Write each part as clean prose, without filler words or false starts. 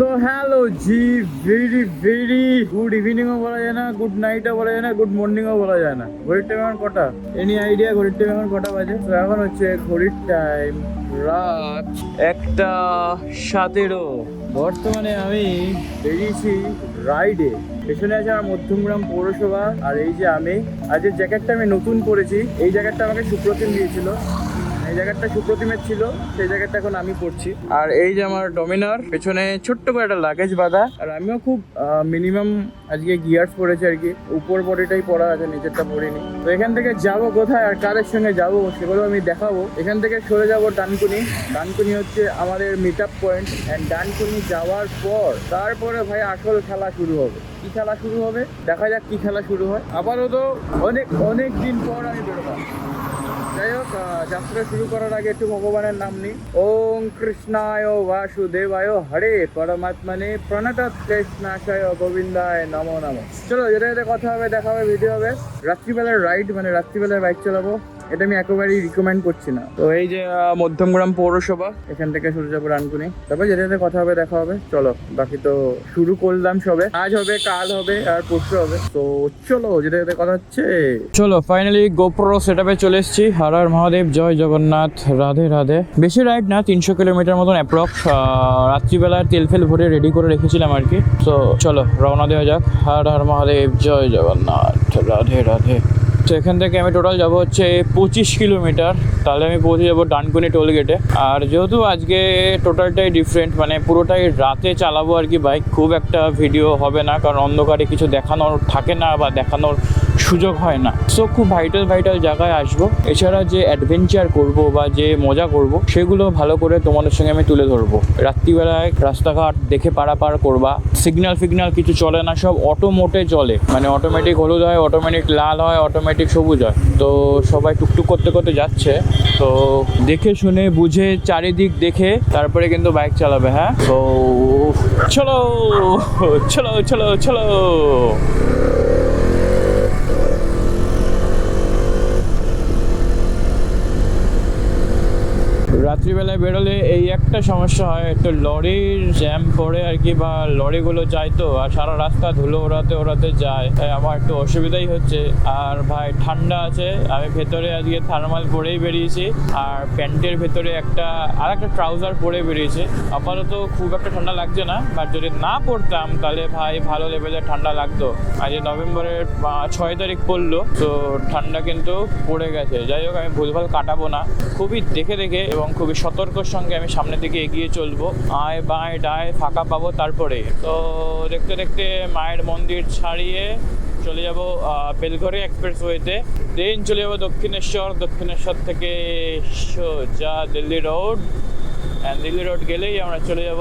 So hello জি, very very good ইভিনিংও বলা যায় না, গুড নাইটও বলা যায় না, গুড মর্নিংও বলা যায় না। ঘড়ির টাইম এখন কটা? এনি আইডিয়া ঘড়ির টাইম এখন কটা বাজে? তো এখন হচ্ছে ঘড়ির টাইম রাত 1:17। বর্তমানে আমি বেরিয়েছি রাইডে। পেছনে আছে আমার মধ্যমগ্রাম পৌরসভা, আর এই যে আমি আজ যে জ্যাকেটটা আমি নতুন পরেছি, এই জ্যাকেটটা আমাকে সুপ্রতিম দিয়েছিল। এই জ্যাকেটটা সুপ্রতিমের ছিল, সেই জ্যাকেটটা এখন আমি পরছি। আর এই যে আমার ডমিনার, পেছনে ছোট্ট করে একটা লাগেজ বাঁধা। আর আমিও খুব মিনিমাম আজকে গিয়ার্স পরেছি আর কি, উপর বডিটাই পরা আছে, নিচেরটা পরিনি। তো এখান থেকে যাব কোথায় আর কারের সঙ্গে যাব সেগুলো আমি দেখাবো। এখান থেকে সরে যাব ডানকুনি। ডানকুনি হচ্ছে আমাদের meet up point. And Dankuni যাওয়ার পর তারপরে ভাই আসল খেলা শুরু হবে। কি খেলা শুরু হবে দেখা যাক, কি খেলা শুরু হয়। আপাতত তো অনেক দিন পর আমি বেরোবো। যাই হোক, যাত্রা শুরু করার আগে একটু ভগবানের নাম নিই। ওম কৃষ্ণায় বাসুদেবায় হরে পরমাত্মনে প্রণত কৃষ্ণাশয় গোবিন্দায় নমো নমঃ। চলো, যেটা যেটা কথা হবে, দেখা হবে, ভিডিও হবে। রাত্রিবেলার রাইড, মানে রাত্রিবেলায় বাইক চালাবো, এটা আমি একেবারেই রিকমেন্ড করছি না। তো এই যে মধ্যমগ্রাম পৌরসভা, এখান থেকে শুরু যাবো ডানকুনি। তারপরে যেটা যেটা কথা হবে, দেখা হবে। চলো, বাকি তো শুরু করলাম সবে। আজ হবে, কাল হবে, আর পরশু হবে। তো চলো, যেটা যেটা কথা হচ্ছে। চলো, ফাইনালি গোপ্রো সেটআপে চলে এসেছি। হর হর মহাদেব, জয় জগন্নাথ, রাধে রাধে। বেশি রাইড না, 300 কিলোমিটার মতন অ্যাপ্রক্স। রাত্রিবেলায় তেল ফেল ভরে রেডি করে রেখেছিলাম আর কি। তো চলো, রওনা দেওয়া যাক। হর হর মহাদেব, জয় জগন্নাথ, রাধে রাধে। তো এখান থেকে আমি টোটাল যাবো হচ্ছে 25 কিলোমিটার। তাহলে আমি পৌঁছে যাবো ডানকুনি টোল গেটে। আর যেহেতু আজকে টোটালটাই ডিফারেন্ট, মানে পুরোটাই রাতে চালাবো আর কি বাইক, খুব একটা ভিডিও হবে না, কারণ অন্ধকারে কিছু দেখানোর থাকে না বা দেখানোর সুযোগ হয় না। সো খুব ভাইটাল জায়গায় আসবো। এছাড়া যে অ্যাডভেঞ্চার করব বা যে মজা করব, সেগুলো ভালো করে তোমাদের সঙ্গে আমি তুলে ধরবো। রাত্রিবেলায় রাস্তাঘাট দেখে পারাপার করবা। সিগন্যাল কিছু চলে না, সব অটো মোটে চলে, মানে অটোমেটিক হলুদ হয়, অটোমেটিক লাল হয়, অটোমেটিক সবুজ হয়। তো সবাই টুকটুক করতে করতে যাচ্ছে। তো দেখে শুনে বুঝে চারিদিক দেখে তারপরে কিন্তু বাইক চালাবে। হ্যাঁ, তো চলো চলো চলো চলো। রাত্রিবেলায় বেরোলে এই একটা সমস্যা হয়, একটু লরির জ্যাম পড়ে আর কি, বা লরিগুলো যায় তো, আর সারা রাস্তা ধুলো ওড়াতে যায়, তাই আমার একটু অসুবিধাই হচ্ছে। আর ভাই ঠান্ডা আছে, আমি ভেতরে আজকে থার্মাল পরেই বেরিয়েছি, আর প্যান্টের ভেতরে একটা ট্রাউজার পরে বেরিয়েছি। আপাতত খুব একটা ঠান্ডা লাগছে না, বাট যদি না পড়তাম তাহলে ভাই ভালো লেভেলের ঠান্ডা লাগতো। আজ নভেম্বরের 6 তারিখ পড়লো, তো ঠান্ডা কিন্তু পড়ে গেছে। যাই হোক, আমি ভুলভাল কাটাবো না, খুবই দেখে এবং খুবই সতর্কর সঙ্গে আমি সামনের দিকে এগিয়ে চলবো। আয় বাঁয় ডায় ফাঁকা পাবো, তারপরে তো দেখতে দেখতে মায়ের মন্দির ছাড়িয়ে চলে যাব বেলঘড়ি এক্সপ্রেসওয়েতে। দেন চলে যাবো দক্ষিণেশ্বর থেকে সোজা Delhi road. And Delhi road গেলেই আমরা চলে যাব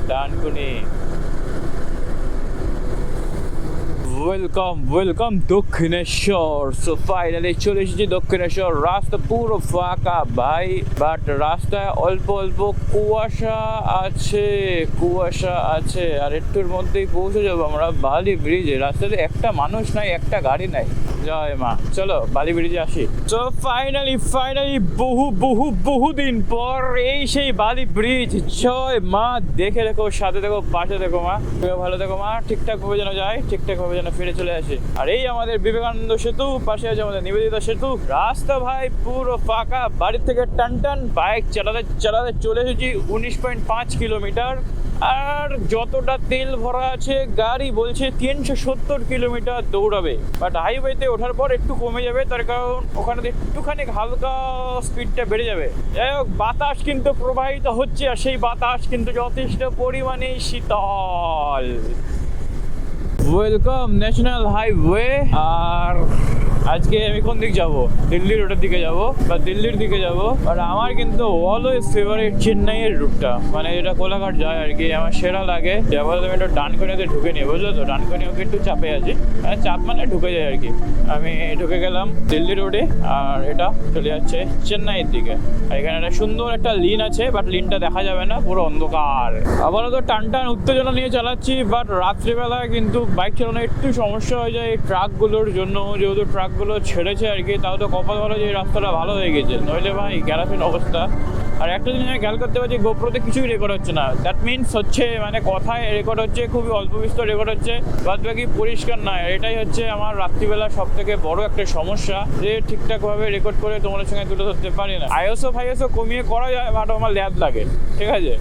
Dankuni. Welcome Dakshineswar. So finally চলে এসেছি দক্ষিণেশ্বর। রাস্তা পুরো ফাঁকা ভাই, বাট রাস্তায় অল্প কুয়াশা আছে। আর একটুর মধ্যেই পৌঁছে যাবো আমরা বালি ব্রিজে। রাস্তাতে একটা মানুষ নাই, একটা গাড়ি নাই। জয় মা, চলো বালি ব্রিজে আসি। তো ফাইনালি বহু দিন পর এই সেই বালি ব্রিজ। জয় মা, দেখে দেখো, সাথে দেখো, পাশে দেখো মা, ভালো দেখো মা, ঠিকঠাক ভাবে যেন যায়, ঠিকঠাক ভাবে যেন ফিরে চলে আসে। আর এই আমাদের বিবেকানন্দ সেতু, পাশে আছে আমাদের নিবেদিতা সেতু। রাস্তা ভাই পুরো ফাঁকা, বাড়ির থেকে টান বাইক চালাতে চলে এসেছি 19.5 কিলোমিটার। আর যতটা তেল ভরা আছে, গাড়ি বলছে 370 কিলোমিটার দৌড়াবে, বাট হাইওয়েতে ওঠার পর একটু কমে যাবে, তার কারণ ওখানে একটুখানি হালকা স্পিডটা বেড়ে যাবে। যাই হোক, বাতাস কিন্তু প্রবাহিত হচ্ছে, আর সেই বাতাস কিন্তু যথেষ্ট পরিমাণে শীতল। Welcome national highway. আর আজকে আমি কোন দিক যাব? দিল্লি রোডের দিকে যাব বা দিল্লির দিকে যাব। আর আমার কিন্তু অলওয়েজ ফেভারিট চেন্নাইয়ের রুটটা, মানে যেটা কোলাঘাট যায় আর কি, আমার সেরা লাগে। যাবার আমি একটু ডানকুনিতে ঢুকে নিই, বুঝলো তো? ডানকুনিও একটু চাপে আছি, মানে চাপ মানে ঢুকে যায় আর কি। আমি ঢুকে গেলাম দিল্লি রোডে, আর এটা চলে যাচ্ছে চেন্নাইয়ের দিকে। আর এখানে একটা সুন্দর একটা লিন আছে, বাট লিনটা দেখা যাবে না, পুরো অন্ধকার। আবারও তো টান উত্তেজনা নিয়ে চালাচ্ছি, বাট রাত্রিবেলায় কিন্তু বাইক চালানো একটু সমস্যা হয়ে যায় এই ট্রাকগুলোর জন্য। যেহেতু ট্রাকগুলো ছেড়েছে আর কি, তাও তো কপাল ভালো যে এই রাস্তাটা ভালো হয়ে গেছে, নইলে ভাই গ্যারাফিন অবস্থা। আর একটা জিনিস আমি খেয়াল করতে পারছি, গোপ্রোতে কিছুই রেকর্ড হচ্ছে না। দ্যাট মিনস হচ্ছে মানে কথায় রেকর্ড হচ্ছে, খুবই অল্প বিস্তর রেকর্ড হচ্ছে, বাদ বাকি পরিষ্কার নয়। এটাই হচ্ছে আমার রাত্রিবেলা সব থেকে বড় একটা সমস্যা, যে ঠিকঠাকভাবে রেকর্ড করে তোমাদের সঙ্গে তুলে ধরতে পারি না। আইএসও ফাইএসও কমিয়ে করা যায়, বাট আমার ল্যাব লাগে। ঠিক আছে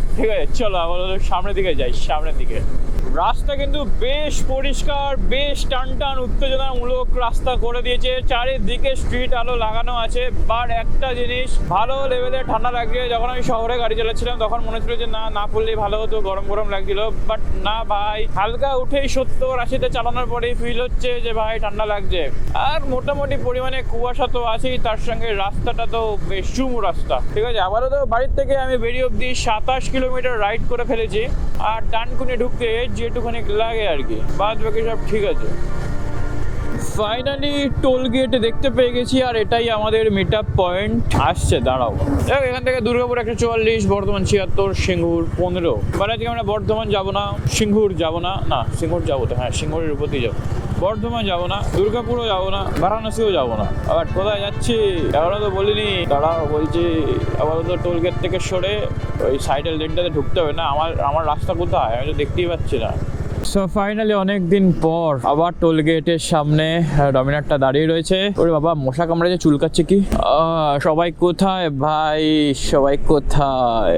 চলো আবার সামনের দিকে যাই, সামনের দিকে। রাস্তা কিন্তু বেশ পরিষ্কার, বেশ টান উত্তেজনামূলক রাস্তা করে দিয়েছে, চারিদিকে স্ট্রিট আলো লাগানো আছে। বাট একটা জিনিস, ভালো লেভেলে ঠান্ডা লাগছে। যখন আমি শহরে গাড়ি চালাচ্ছিলাম তখন মনে ছিল যে না পড়লেই ভালো হতো, গরম লাগছিল। বাট না ভাই, হালকা উঠেই 70-80-তে চালানোর পরেই ফিল হচ্ছে যে ভাই ঠান্ডা লাগছে। আর মোটামুটি পরিমাণে কুয়াশা তো আছেই, তার সঙ্গে রাস্তাটা তো বেশ চুমু রাস্তা। ঠিক আছে, আবারও তো বাড়ির থেকে আমি বেরিয়ে অব্দি 27 কিলোমিটার রাইড করে ফেলেছি। আর ডানকুনি ঢুকতে যেটুখানি লাগে আর কি, বাদ বাকি সব ঠিক আছে। ফাইনালি টোল গেট দেখতে পেয়ে গেছি, আর এটাই আমাদের মিট আপ পয়েন্ট আসছে। দাঁড়াও, এখান থেকে দুর্গাপুর 144, বর্ধমান 76, সিঙ্গুর 15। মানে আজকে আমরা বর্ধমান যাবো না, সিঙ্গুর যাবো না, সিঙ্গুর যাবো তো, হ্যাঁ সিঙ্গুরের উপরতেই যাবো। বর্ধমান যাবো না, দুর্গাপুরও যাবো না, বারাণসীও যাবো না। আবার কোথায় যাচ্ছি এখনো তো বলিনি, দাঁড়াও বলছি। আপাতত টোল গেট থেকে সরে ওই সাইডের লেনটাতে ঢুকতে হবে না। আমার রাস্তা কোথায় আমি তো দেখতেই পাচ্ছি না। সো ফাইনালি অনেক দিন পর আবার টোল গেটের সামনে ডমিনারটা দাঁড়িয়ে রয়েছে। ওরে বাবা, মশা কামড়ে চুলকাচ্ছে কি। সবাই কোথায় ভাই, সবাই কোথায়?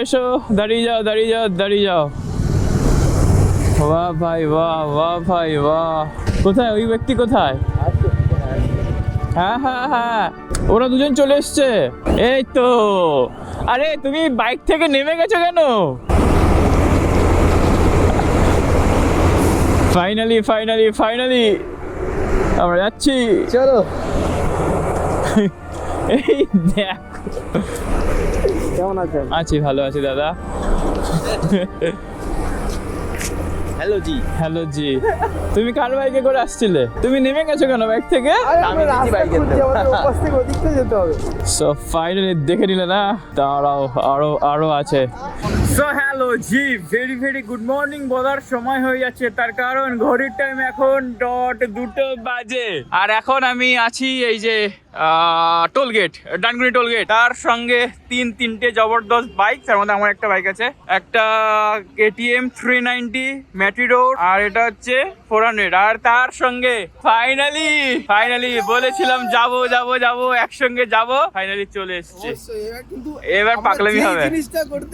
এসো দাঁড়িয়ে যাও। বাহ ভাই বাহ। কোথায় ওই ব্যক্তি, কোথায়? হ্যাঁ, ওরা দুজন চলে এসছে। এই তো। আরে তুমি বাইক থেকে নেমে গেছো কেন? ফাইনালি আমরা যাচ্ছি, চলো। এই দেখ, কেমন আছি? ভালো আছি দাদা। হ্যালো জি। তুমি কার বাইকে করে আসছিলে? তুমি নেমে গেছো কেন বাইক থেকে? সো ফাইনালি দেখে নিলে না? দাঁড়াও, আরো আছে। সো হ্যালো জি, ভেরি গুড মর্নিং বলার সময় হয়ে যাচ্ছে, তার কারণ ঘড়ির টাইম এখন 2:00 বাজে। আর এখন আমি আছি এই যে toll gate, Dankuni toll gate. তার সঙ্গে তিনটে জবরদস্ত বাইক, তার মধ্যে আমার একটা বাইক আছে, একটা KTM 390 ম্যাটিডোর, আর এটা হচ্ছে 400। আর তার সঙ্গে ফাইনালি বলেছিলাম যাবো একসঙ্গে যাবো, ফাইনালি চলে এসছে। এবার পাগলামি হবে।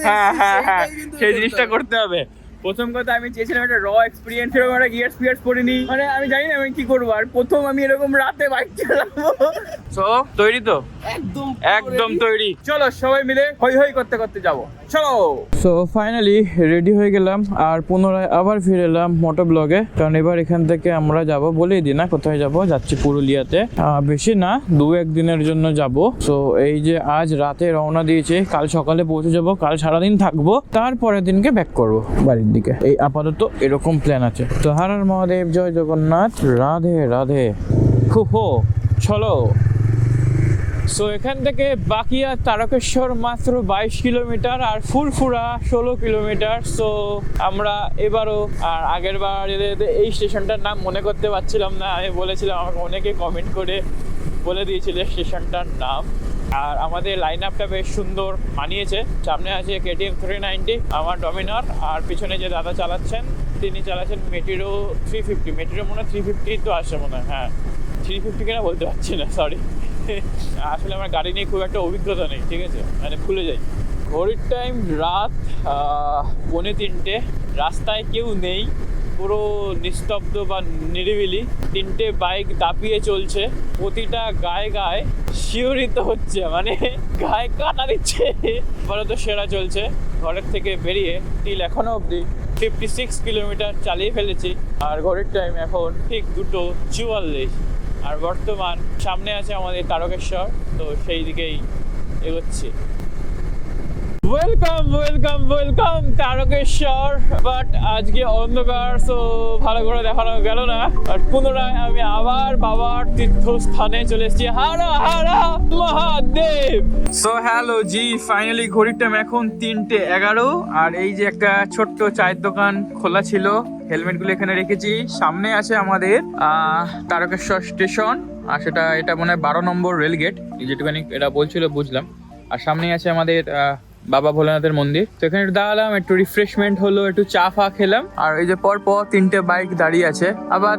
হ্যাঁ, সেই জিনিসটা করতে হবে। প্রথম কথা, আমি চেয়েছিলাম একটা এক্সপিরিয়েন্স, এরকম একটা গিয়ার্স করিনি, মানে আমি জানি না আমি কি করবো। আর প্রথম আমি এরকম রাতে বাইক চালাবো। সো তৈরি তো? একদম তৈরি। চলো সবাই মিলে হই করতে যাবো, চলো। সো ফাইনালি রেডি হয়ে গেলাম, আর পুনরায় আবার ফিরে এলাম মোটো ব্লগে। কারণ এবার এখান থেকে আমরা যাবো, বলেই দিই না কোথায় যাচ্ছি পুরুলিয়াতে। বেশি না, 2-1 দিনের জন্য যাব। সো এই যে আজ রাতে রওনা দিয়েছি, কাল সকালে পৌঁছে যাবো, কাল সারাদিন থাকবো, তারপরের দিনকে ব্যাক করবো বাড়ির দিকে। এই আপাতত এরকম প্ল্যান আছে। তো হর হর মহাদেব, জয় জগন্নাথ, রাধে চলো। সো এখান থেকে বাকিয়া তারকেশ্বর মাত্র 22 কিলোমিটার, আর ফুরফুরা 16 কিলোমিটার। সো আমরা এবারও, আর আগের বার এই স্টেশনটার নাম মনে করতে পারছিলাম না, আমি বলেছিলাম, আমাকে অনেকে কমেন্ট করে বলে দিয়েছিল স্টেশনটার নাম। আর আমাদের লাইন আপটা বেশ সুন্দর মানিয়েছে। সামনে আছে KTM 390, আমার ডমিনার, আর পিছনে যে দাদা চালাচ্ছেন তিনি চালাচ্ছেন মেটিরো 350। মেটিরো মনে হয় 350 তো আসে মনে হয়, হ্যাঁ 350 কিনা বলতে পারছি না, সরি। আসলে আমার গাড়ি নিয়ে খুব একটা অভিজ্ঞতা নেই, ঠিক আছে, মানে ভুলে যাই। ঘড়ির টাইম রাত 2:45, রাস্তায় কেউ নেই, পুরো নিস্তব্ধ বা নিরিবিলি। 3টে বাইক দাপিয়ে চলছে, প্রতিটা গায়ে শিহরিত হচ্ছে, মানে গায়ে কাটা দিচ্ছে। বলো তো সেরা চলছে। ঘরের থেকে বেরিয়ে টিল এখনো অবধি 56 কিলোমিটার চালিয়ে ফেলেছি, আর ঘড়ির টাইম এখন ঠিক 2:44। আর বর্তমান সামনে আছে আমাদের তারকেশ্বর, তো সেই দিকেই এগোচ্ছি। ওয়েলকাম তারকেশ্বর। বাট আজকে অন্ধকার, সো ভালো করে দেখানো গেল না। আর পুনরায় আমি আবার বাবার তীর্থস্থানে চলে এসেছি। হারা মহাদেব। সো হ্যালো জি, ফাইনালি ঘড়ির টাইম এখন 3:11। আর এই যে একটা ছোট্ট চায়ের দোকান খোলা ছিল, হেলমেট গুলো এখানে রেখেছি। সামনে আছে আমাদের তারকেশ্বর স্টেশন, আর এটা মনে হয় 12 নম্বর রেল গেট, যেটুখানি এটা বলছিল বুঝলাম। আর সামনেই আছে আমাদের বাবা ভোলানাথের মন্দির। তো এখানে একটু দাঁড়ালাম, একটু রিফ্রেশমেন্ট হলো, একটু চা ফা খেলাম। আর এই যে পর 3টে বাইক দাঁড়িয়ে আছে, আবার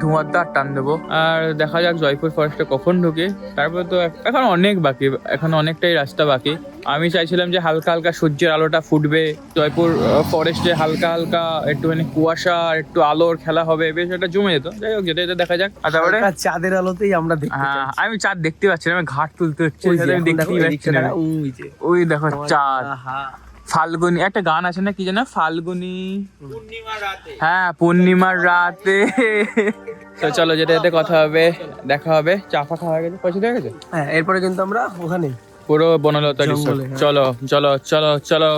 ধোঁয়ার টান দেবো। আর দেখা যাক জয়পুর ফরেস্টে কখন ঢুকে। তারপরে তো এখন অনেক বাকি, এখন অনেকটাই রাস্তা বাকি। আমি চাইছিলাম যে হালকা হালকা সূর্যের আলোটা ফুটবে, জয়পুর ফরেস্টে হালকা হালকা একটুখানি কুয়াশা আর একটু আলোর খেলা হবে, বেশ একটা জমে যেত। যাই হোক, যেতে যেতে দেখা যাক। আর তারপরে চাঁদের আলোতেই আমরা দেখতে হ্যাঁ, আমি চাঁদ দেখতে পাচ্ছি না, আমি ঘাট তুলতে হচ্ছে, দেখতেই পাচ্ছি না। ওই দেখো চাঁদ। ফাল্গুনি একটা গান আছে না, কি জানা, ফাল্গুনি হ্যাঁ পূর্ণিমার রাতে। তো চলো, যেতে যেতে কথা হবে, দেখা হবে। চা ফা খাওয়া গেছে, পয়সা দেওয়া গেছে। হ্যাঁ, এরপরে কিন্তু আমরা ওখানে পুরো বনলতা রিসোর্ট। চলো চলো চলো চলো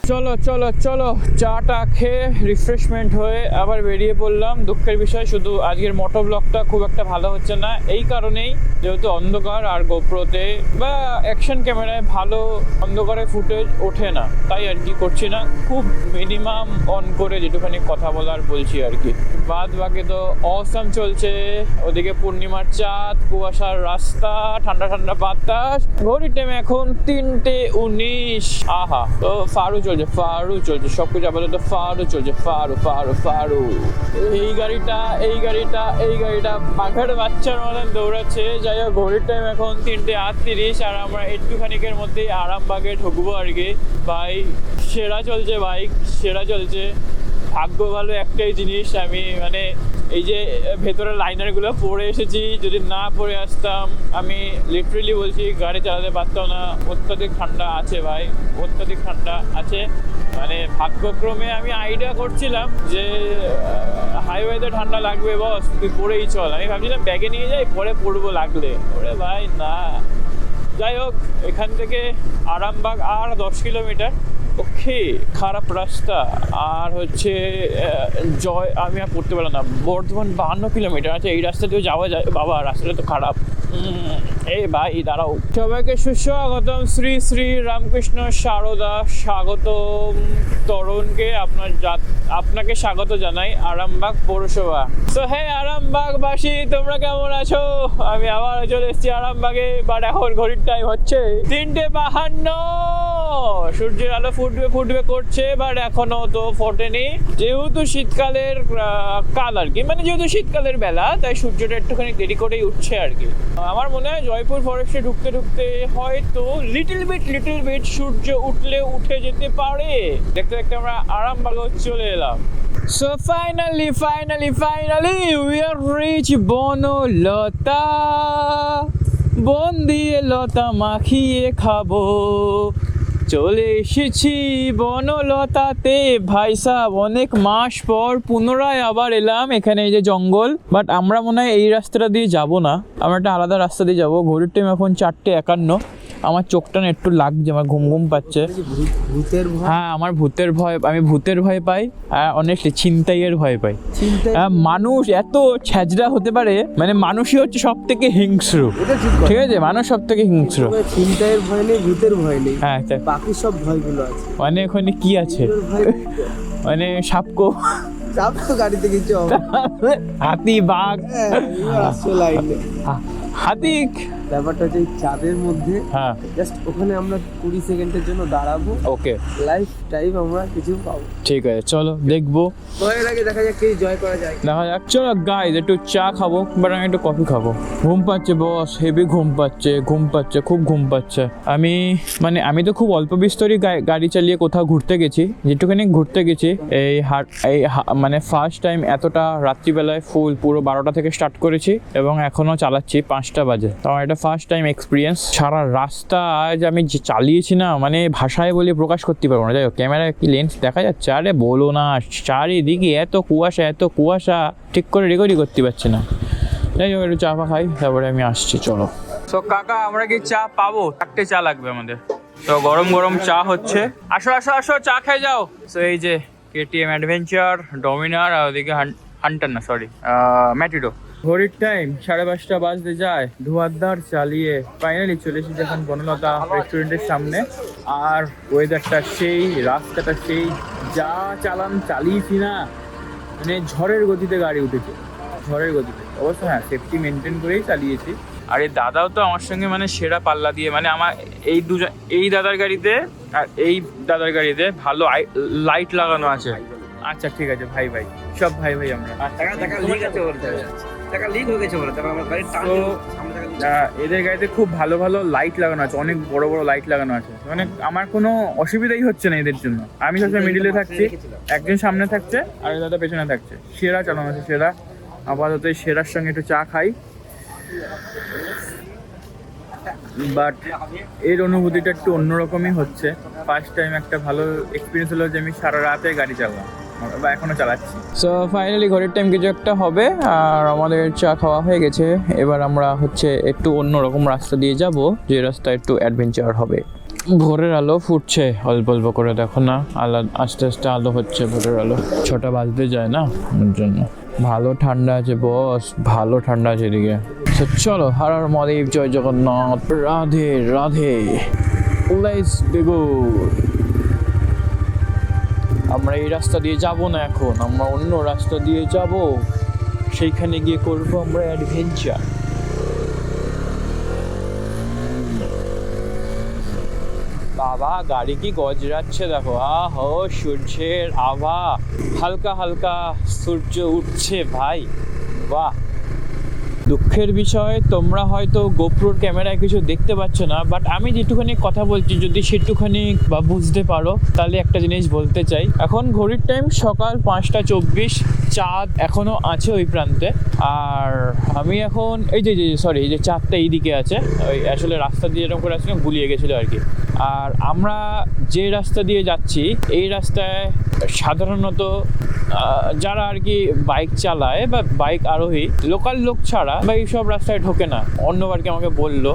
চলো চলো চলো, চাটা খেয়ে রিফ্রেশমেন্ট হয়ে আবার বেরিয়ে পড়লাম। দুঃখের বিষয় শুধু আজকের মোটো ব্লগটা খুব একটা ভালো হচ্ছে না, এই কারণেই যেহেতু অন্ধকার আর গোপ্রোতে বা অ্যাকশন ক্যামেরায় ভালো অন্ধকারে ফুটেজ ওঠে না, তাই আর কি করছি না। খুব মিনিমাম অন করে যেটুখানি কথা বলার বলছি আর কি। বাদ বাকি তো অসাম চলছে। ওদিকে পূর্ণিমার চাঁদ, কুয়াশার রাস্তা, ঠান্ডা ঠান্ডা বাতাস। ঘড়ির টাইম এখন 3:19। আহা, তো ফারু চলছে, সবকিছু আপাতত ফারু চলছে। ফারু এই গাড়িটা বাঘের বাচ্চার মতন দৌড়াচ্ছে। যাই হোক, ঘড়ির টাইম এখন 3:38 আর আমরা একটুখানিকের মধ্যেই আরামবাগে ঢুকবো আর কি। বাইক সেরা চলছে, ভাগ্য ভালো একটাই জিনিস, আমি মানে এই যে ভেতরে লাইনারগুলো পরে এসেছি। যদি না পরে আসতাম, আমি লিটারেলি বলছি, গাড়ি চালাতে পারতাম না। অত্যাধিক ঠান্ডা আছে ভাই, অত্যাধিক ঠান্ডা আছে। মানে ভাগ্যক্রমে আমি আইডিয়া করছিলাম যে হাইওয়েতে ঠান্ডা লাগবে, বস তুই পরেই চল। আমি ভাবছিলাম ব্যাগে নিয়ে যাই, পরে পড়বো লাগলে। ওরে ভাই না। যাই হোক, এখান থেকে আরামবাগ আর 10 কিলোমিটার। ওকে, খারাপ রাস্তা। আর হচ্ছে আমি আর পড়তে পারলাম না, বর্ধমান 52 কিলোমিটার আছে। এই রাস্তা দিয়ে যাওয়া যায়? বাবা, রাস্তাটা তো খারাপ। এই ভাই দাঁড়াও। সবাইকে সুস্বাগতম শ্রী শ্রী রামকৃষ্ণ সারদা স্বাগতম তরুণকে আপনাকে স্বাগত জানাই আরামবাগ পৌরসভা। তো হ্যাঁ, আরামবাগবাসী তোমরা কেমন আছো? আমি আবার চলে এসেছি আরামবাগে। বাট এখন ঘড়ির টাইম হচ্ছে 3:52। সূর্যের আলো ফুটবে করছে, বাট এখনো তো ফোটেনি। যেহেতু শীতকালের কাল আর কি, মানে যেহেতু শীতকালের বেলা, তাই সূর্যটা একটুখানি দেরি করেই উঠছে আর কি। আমার মনে হয় জয়পুর ফরেস্টে ঢুকতে হয়তো লিটল বিট সূর্য উঠে যেতে পারে। দেখতে দেখতে আমরা আরামবাগে চলে এলাম। So finally we are reach Banalata. বন দিয়ে লতা মাখিয়ে খাবো। চলে এসেছি বনলতাতে ভাই সাহেব। অনেক মাস পর পুনরায় আবার এলাম এখানে। এই যে জঙ্গল, বাট আমরা মনে হয় এই রাস্তাটা দিয়ে যাব না, আমরা একটা আলাদা রাস্তা দিয়ে যাবো। ঘড়ির টাইম এখন 4:51। আমার চোখটা না একটু লাগছে, আমার ঘুম পাচ্ছে। হ্যাঁ, আমার আমি ভূতের ভয় পাই, আর অনেকটা ছিনতাইয়ের ভয় পাই। মানুষ এত ছ্যাজরা হতে পারে, মানে মানুষই হচ্ছে সব থেকে হিংস্র। ঠিক আছে, মানুষ সব থেকে হিংস্র। ছিনতাইয়ের ভয় নেই, ভূতের ভয় নেই, হ্যাঁ বাকি সব ভয়গুলো আছে। মানে ওখানে কি আছে, মানে সাপকো সাপ তো গাড়িতে কিছু হাতি, বাঘ, হাতি। ব্যাপারটা হচ্ছে চাঁদের মধ্যে, হ্যাঁ, জাস্ট ওখানে আমরা 20 সেকেন্ডের জন্য দাঁড়াবো। ওকে, লাইফ টাইম আমরা কিছু পাবো। ঠিক আছে, চলো দেখবো। এর আগে দেখা যাক কে জয় করা যায়। দেখা যাক। চলো গাইজ, একটু চা খাবো, বাট আমি একটু কফি খাবো। ঘুম পাচ্ছে বস, হেভি ঘুম পাচ্ছে, খুব ঘুম পাচ্ছে। আমি তো খুব অল্প বিস্তরই গাড়ি চালিয়ে কোথাও ঘুরতে গেছি, যেটুখানি ঘুরতে গেছি মানে ফার্স্ট টাইম এতটা রাত্রিবেলায় পুরো 12টা থেকে স্টার্ট করেছি এবং এখনো চালাচ্ছি 5টা বাজে। তো আমার এটা ফার্স্ট টাইম এক্সপিরিয়েন্স। সারা রাস্তা আজ আমি যে চালিয়েছি না, মানে ভাষায় বলে প্রকাশ করতে পারবো না। যাই হোক, ক্যামেরায় কি লেন্স দেখা যাচ্ছে? আরে বলো না, চারিদিকে এত কুয়াশা, ঠিক করে রেকর্ডই করতে পারছি না। যাই হোক, একটু চা খাই, তারপরে আমি আসছি। চলো। তো কাকা, আমরা কি চা পাবো? 4টে চা লাগবে আমাদের। তো গরম চা হচ্ছে। আসো চা খেয়ে যাও। তো এই যে KTM অ্যাডভেঞ্চার, ডমিনার, আর ওদিকে হান্টার না, সরি, ম্যাটিডো। ঘড়ির টাইম 5:30 বাজতে যায়। ধোঁয়ার চালিয়ে ফাইনালি চলে এসেছি এখন বনলতা রেস্টুরেন্টের সামনে। আর ওয়েদারটা সেই, রাস্তাটা সেই, যা চালিয়েছি না, মানে ঝড়ের গতিতে গাড়ি উঠেছে, ঝড়ের গতিতে। অবশ্য হ্যাঁ, সেফটি মেনটেন করেই চালিয়েছি। আর এই দাদাও তো আমার সঙ্গে মানে সেরা পাল্লা দিয়ে, মানে আমার এই দাদার গাড়িতে আর এই দাদার গাড়িতে ভালো লাইট লাগানো আছে। আচ্ছা ঠিক আছে ভাই ভাই, সব ভাই ভাই আমরা। এদের গাড়িতে খুব ভালো ভালো লাইট লাগানো আছে, অনেক বড় বড় লাইট লাগানো আছে, মানে আমার কোনো অসুবিধাই হচ্ছে না এদের জন্য। আমি সবসময় মিডিলে থাকছি, একজন সামনে থাকছে আর দাদা পেছনে থাকছে। সেরা চালানো আছে, সেরা। আপাতত এই সেরার সঙ্গে একটু চা খাই। বাট এর অনুভূতিটা একটু অন্যরকমই হচ্ছে। ফার্স্ট টাইম একটা ভালো এক্সপিরিয়েন্স হলো যে আমি সারা রাতে গাড়ি চালাম বা এখনো চালাচ্ছি। সো ফাইনালি ঘড়ির টাইম কিছু একটা হবে আর আমাদের চা খাওয়া হয়ে গেছে। এবার আমরা হচ্ছে একটু অন্যরকম রাস্তা দিয়ে যাব, যে রাস্তা একটু অ্যাডভেঞ্চার হবে। ভোরের আলো ফুটছে অল্প অল্প করে, দেখো না, আস্তে আস্তে আলো হচ্ছে। ভোরের আলো 6টা বাজতে যায় না, ওর জন্য ভালো ঠান্ডা আছে বস, ভালো ঠান্ডা আছে এদিকে। চলো, হর হর মহাদেব, জয় জগন্নাথ, রাধে রাধে, লেটস গো। আমরা এই রাস্তা দিয়ে যাব না এখন, আমরা অন্য রাস্তা দিয়ে যাব, সেইখানে গিয়ে করবো আমরা অ্যাডভেঞ্চার। বাবা গাড়ি কি গজরাচ্ছে দেখো, আহো সূর্যের আভা, হালকা হালকা সূর্য উঠছে ভাই, বাহ। দুঃখের বিষয় তোমরা হয়তো গোপ্রোর ক্যামেরায় কিছু দেখতে পাচ্ছ না, বাট আমি যেটুখানি কথা বলছি যদি সেটুখানি বা বুঝতে পারো তাহলে একটা জিনিস বলতে চাই। এখন ঘড়ির টাইম সকাল 5:24, চাঁদ এখনো আছে ওই প্রান্তে। আর আমি এখন এই যে সরি, এই যে চাঁদটা এইদিকে আছে, ওই আসলে রাস্তা দিয়ে এরকম করে আসলে গুলিয়ে গেছিলো আর কি। আর আমরা যে রাস্তা দিয়ে যাচ্ছি এই রাস্তায় সাধারণত যারা আর কি বাইক চালায় বা বাইক আরোহী লোকাল লোক ছাড়া বা এইসব রাস্তায় ঢোকে না। অন্যবার কি আমাকে বললো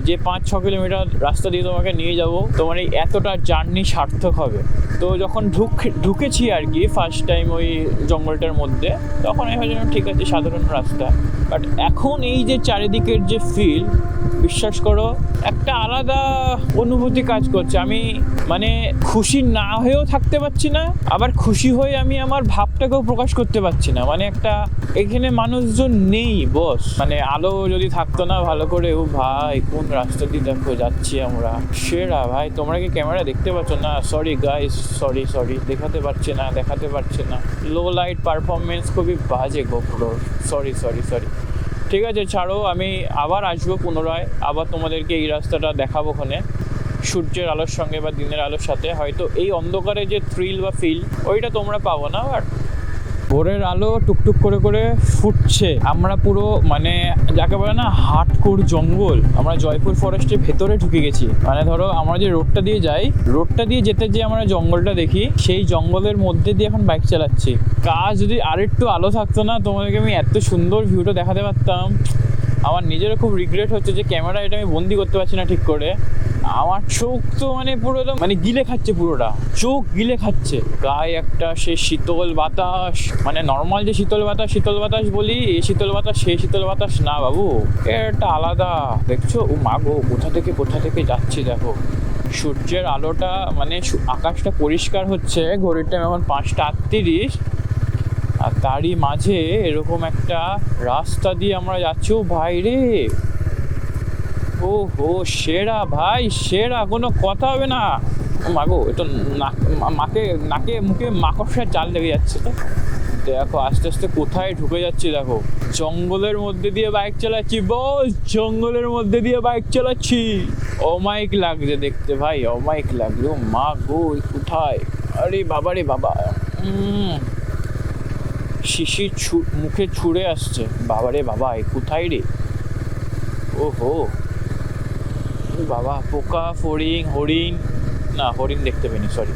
যে 5-6 কিলোমিটার রাস্তা দিয়ে তোমাকে নিয়ে যাব, তোমার এই এতটা জার্নি সার্থক হবে। তো যখন ঢুকেছি আর কি ফার্স্ট টাইম ওই জঙ্গলটার মধ্যে, তখন আমি ভাবছিলাম ঠিক আছে সাধারণ রাস্তা, বাট এখন এই যে চারিদিকের যে ফিল, বিশ্বাস করো একটা আলাদা অনুভূতি কাজ করছে। আমি মানে খুশি না হয়েও থাকতে পারছি না, আবার খুশি হয়ে আমি আমার ভাবটাকেও প্রকাশ করতে পারছি না। মানে একটা এখানে মানুষজন নেই বস, মানে আলো যদি থাকতো না ভালো করে, ও ভাই কোন রাস্তা দিয়ে দেখো যাচ্ছি আমরা, সেরা ভাই। তোমরা কি ক্যামেরা দেখতে পাচ্ছ না? সরি গাইস, সরি দেখাতে পারছে না। লো লাইট পারফরমেন্স খুবই বাজে গোপ্রোর, সরি। ঠিক আছে ছাড়ো, আমি আবার আসবো পুনরায়, আবার তোমাদেরকে এই রাস্তাটা দেখাবো ওখানে সূর্যের আলোর সঙ্গে বা দিনের আলোর সাথে। হয়তো এই অন্ধকারে যে থ্রিল বা ফিল ওইটা তোমরা পাবো না, আর ভোরের আলো টুকটুক করে ফুটছে। আমরা পুরো মানে যাকে বলে না হার্ডকোর জঙ্গল, আমরা জয়পুর ফরেস্টের ভেতরে ঢুকে গেছি। মানে ধরো আমরা যে রোডটা দিয়ে যাই, রোডটা দিয়ে যেতে যে আমরা জঙ্গলটা দেখি, সেই জঙ্গলের মধ্যে দিয়ে এখন বাইক চালাচ্ছি। কাজ যদি আরেকটু আলো থাকতো না, তোমাদেরকে আমি এত সুন্দর ভিউটা দেখাতে পারতাম। আমার নিজেরও খুব রিগ্রেট হচ্ছে যে ক্যামেরা এটা আমি বন্দি করতে পারছি না ঠিক করে। আমার চোখ তো মানে পুরো মানে গিলে খাচ্ছে, পুরোটা চোখ গিলে খাচ্ছে। গায়ে একটা সে শীতল বাতাস, মানে নর্মাল যে শীতল বাতাস বলি, এই শীতল বাতাস সেই শীতল বাতাস না বাবু, এটা আলাদা। দেখছো ও মাগো কোথা থেকে যাচ্ছে দেখো, সূর্যের আলোটা, মানে আকাশটা পরিষ্কার হচ্ছে। ঘড়ির টাইম এখন 5:38, আর তারই মাঝে এরকম একটা রাস্তা দিয়ে আমরা যাচ্ছি। ও ভাই রে, ও হো সেরা ভাই সেরা, কোনো কথা হবে না। মাগো এতো নাকে মুখে মাকড়সার জাল লেগে যাচ্ছে। তো দেখো আস্তে আস্তে কোথায় ঢুকে যাচ্ছি দেখো, জঙ্গলের মধ্যে দিয়ে বাইক চালাচ্ছি বস, জঙ্গলের মধ্যে দিয়ে বাইক চালাচ্ছি। অমাইক লাগছে দেখতে ভাই, অমাইক লাগছে। ও মা গো কোথায়, আরে বাবা রে বাবা, শিশির মুখে ছুঁড়ে আসছে। বাবারে বাবা এ কোথায় রে, ওহো বাবা, পোকা হরিণ না, হরিণ দেখতে পেনি, সরি।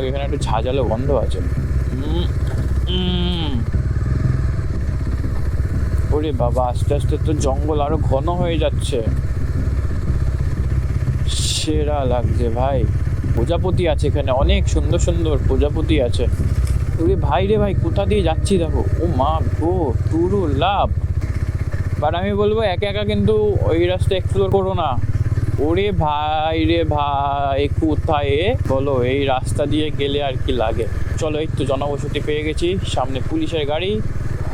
এখানে একটু ঝাঁঝালো গন্ধ আছে। ওরে বাবা, আস্তে আস্তে তো জঙ্গল আরো ঘন হয়ে যাচ্ছে। সেরা লাগছে ভাই। প্রজাপতি আছে এখানে, অনেক সুন্দর প্রজাপতি আছে। ওরে ভাই রে ভাই, কোথা দিয়ে যাচ্ছি দেখো, ও মা গো টুরু লাভ। বাট আমি বলবো একা কিন্তু ওই রাস্তা এক্সপ্লোর করো না। ওরে ভাই রে ভাই, কোথায় বলো, এই রাস্তা দিয়ে গেলে আর কি লাগে। চলো, এই তো জনবসতি পেয়ে গেছি, সামনে পুলিশের গাড়ি।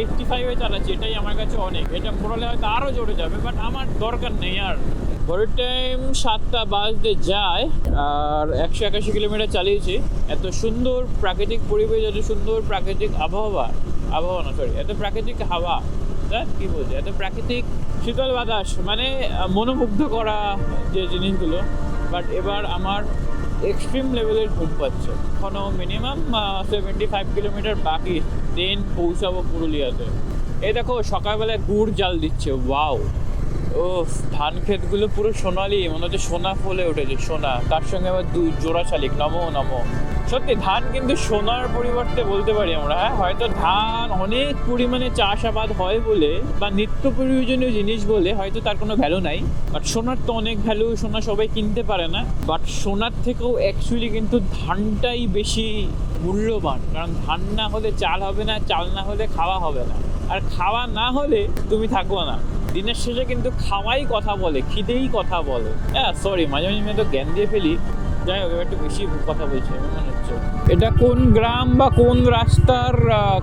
85-এ চালাচ্ছি, এটাই আমার কাছে অনেক। এটা মোড়ালে হয়তো আরও জোরে যাবে, বাট আমার দরকার নেই আর। ঘড়ির টাইম 7টা বাজতে যায় আর 181 কিলোমিটার চালিয়েছি। এত সুন্দর প্রাকৃতিক পরিবেশ, এত সুন্দর প্রাকৃতিক আবহাওয়া না সরি, এত প্রাকৃতিক হাওয়া, কি বলছে, এত প্রাকৃতিক শীতল বাতাস, মানে মনোমুগ্ধ করা যে জিনিসগুলো। বাট এবার আমার এক্সট্রিম লেভেলের ঘুম পাচ্ছে। এখনও মিনিমাম 75 কিলোমিটার বাকি, দেন পৌঁছাবো পুরুলিয়াতে। এই দেখো সকালবেলায় গুড় জাল দিচ্ছে, ওয়াও। ও ধান ক্ষেতগুলো পুরো সোনালি, মনে হচ্ছে সোনা ফলে উঠেছে, সোনা। তার সঙ্গে আবার জোড়া শালিক, নমো নমো। সত্যি ধান কিন্তু সোনার পরিবর্তে বলতে পারি আমরা, হ্যাঁ হয়তো ধান অনেক পরিমাণে চাষাবাদ হয় বলে বা নিত্য প্রয়োজনীয় জিনিস বলে হয়তো তার কোনো ভ্যালু নাই, বাট সোনার তো অনেক ভ্যালু। সোনা সবাই কিনতে পারে না, বাট সোনার থেকেও অ্যাকচুয়ালি কিন্তু ধানটাই বেশি মূল্যবান। কারণ ধান না হলে চাল হবে না, চাল না হলে খাওয়া হবে না, আর খাওয়া না হলে তুমি থাকবো না। দিনের শেষে কিন্তু খাওয়াই কথা বলে, খিদেই কথা বলে। হ্যাঁ সরি, মাঝে মাঝে আমি তো জ্ঞান দিয়ে ফেলি। যাই হোক, একটু বেশি কথা বলছি মনে হচ্ছে। এটা কোন গ্রাম বা কোন রাস্তার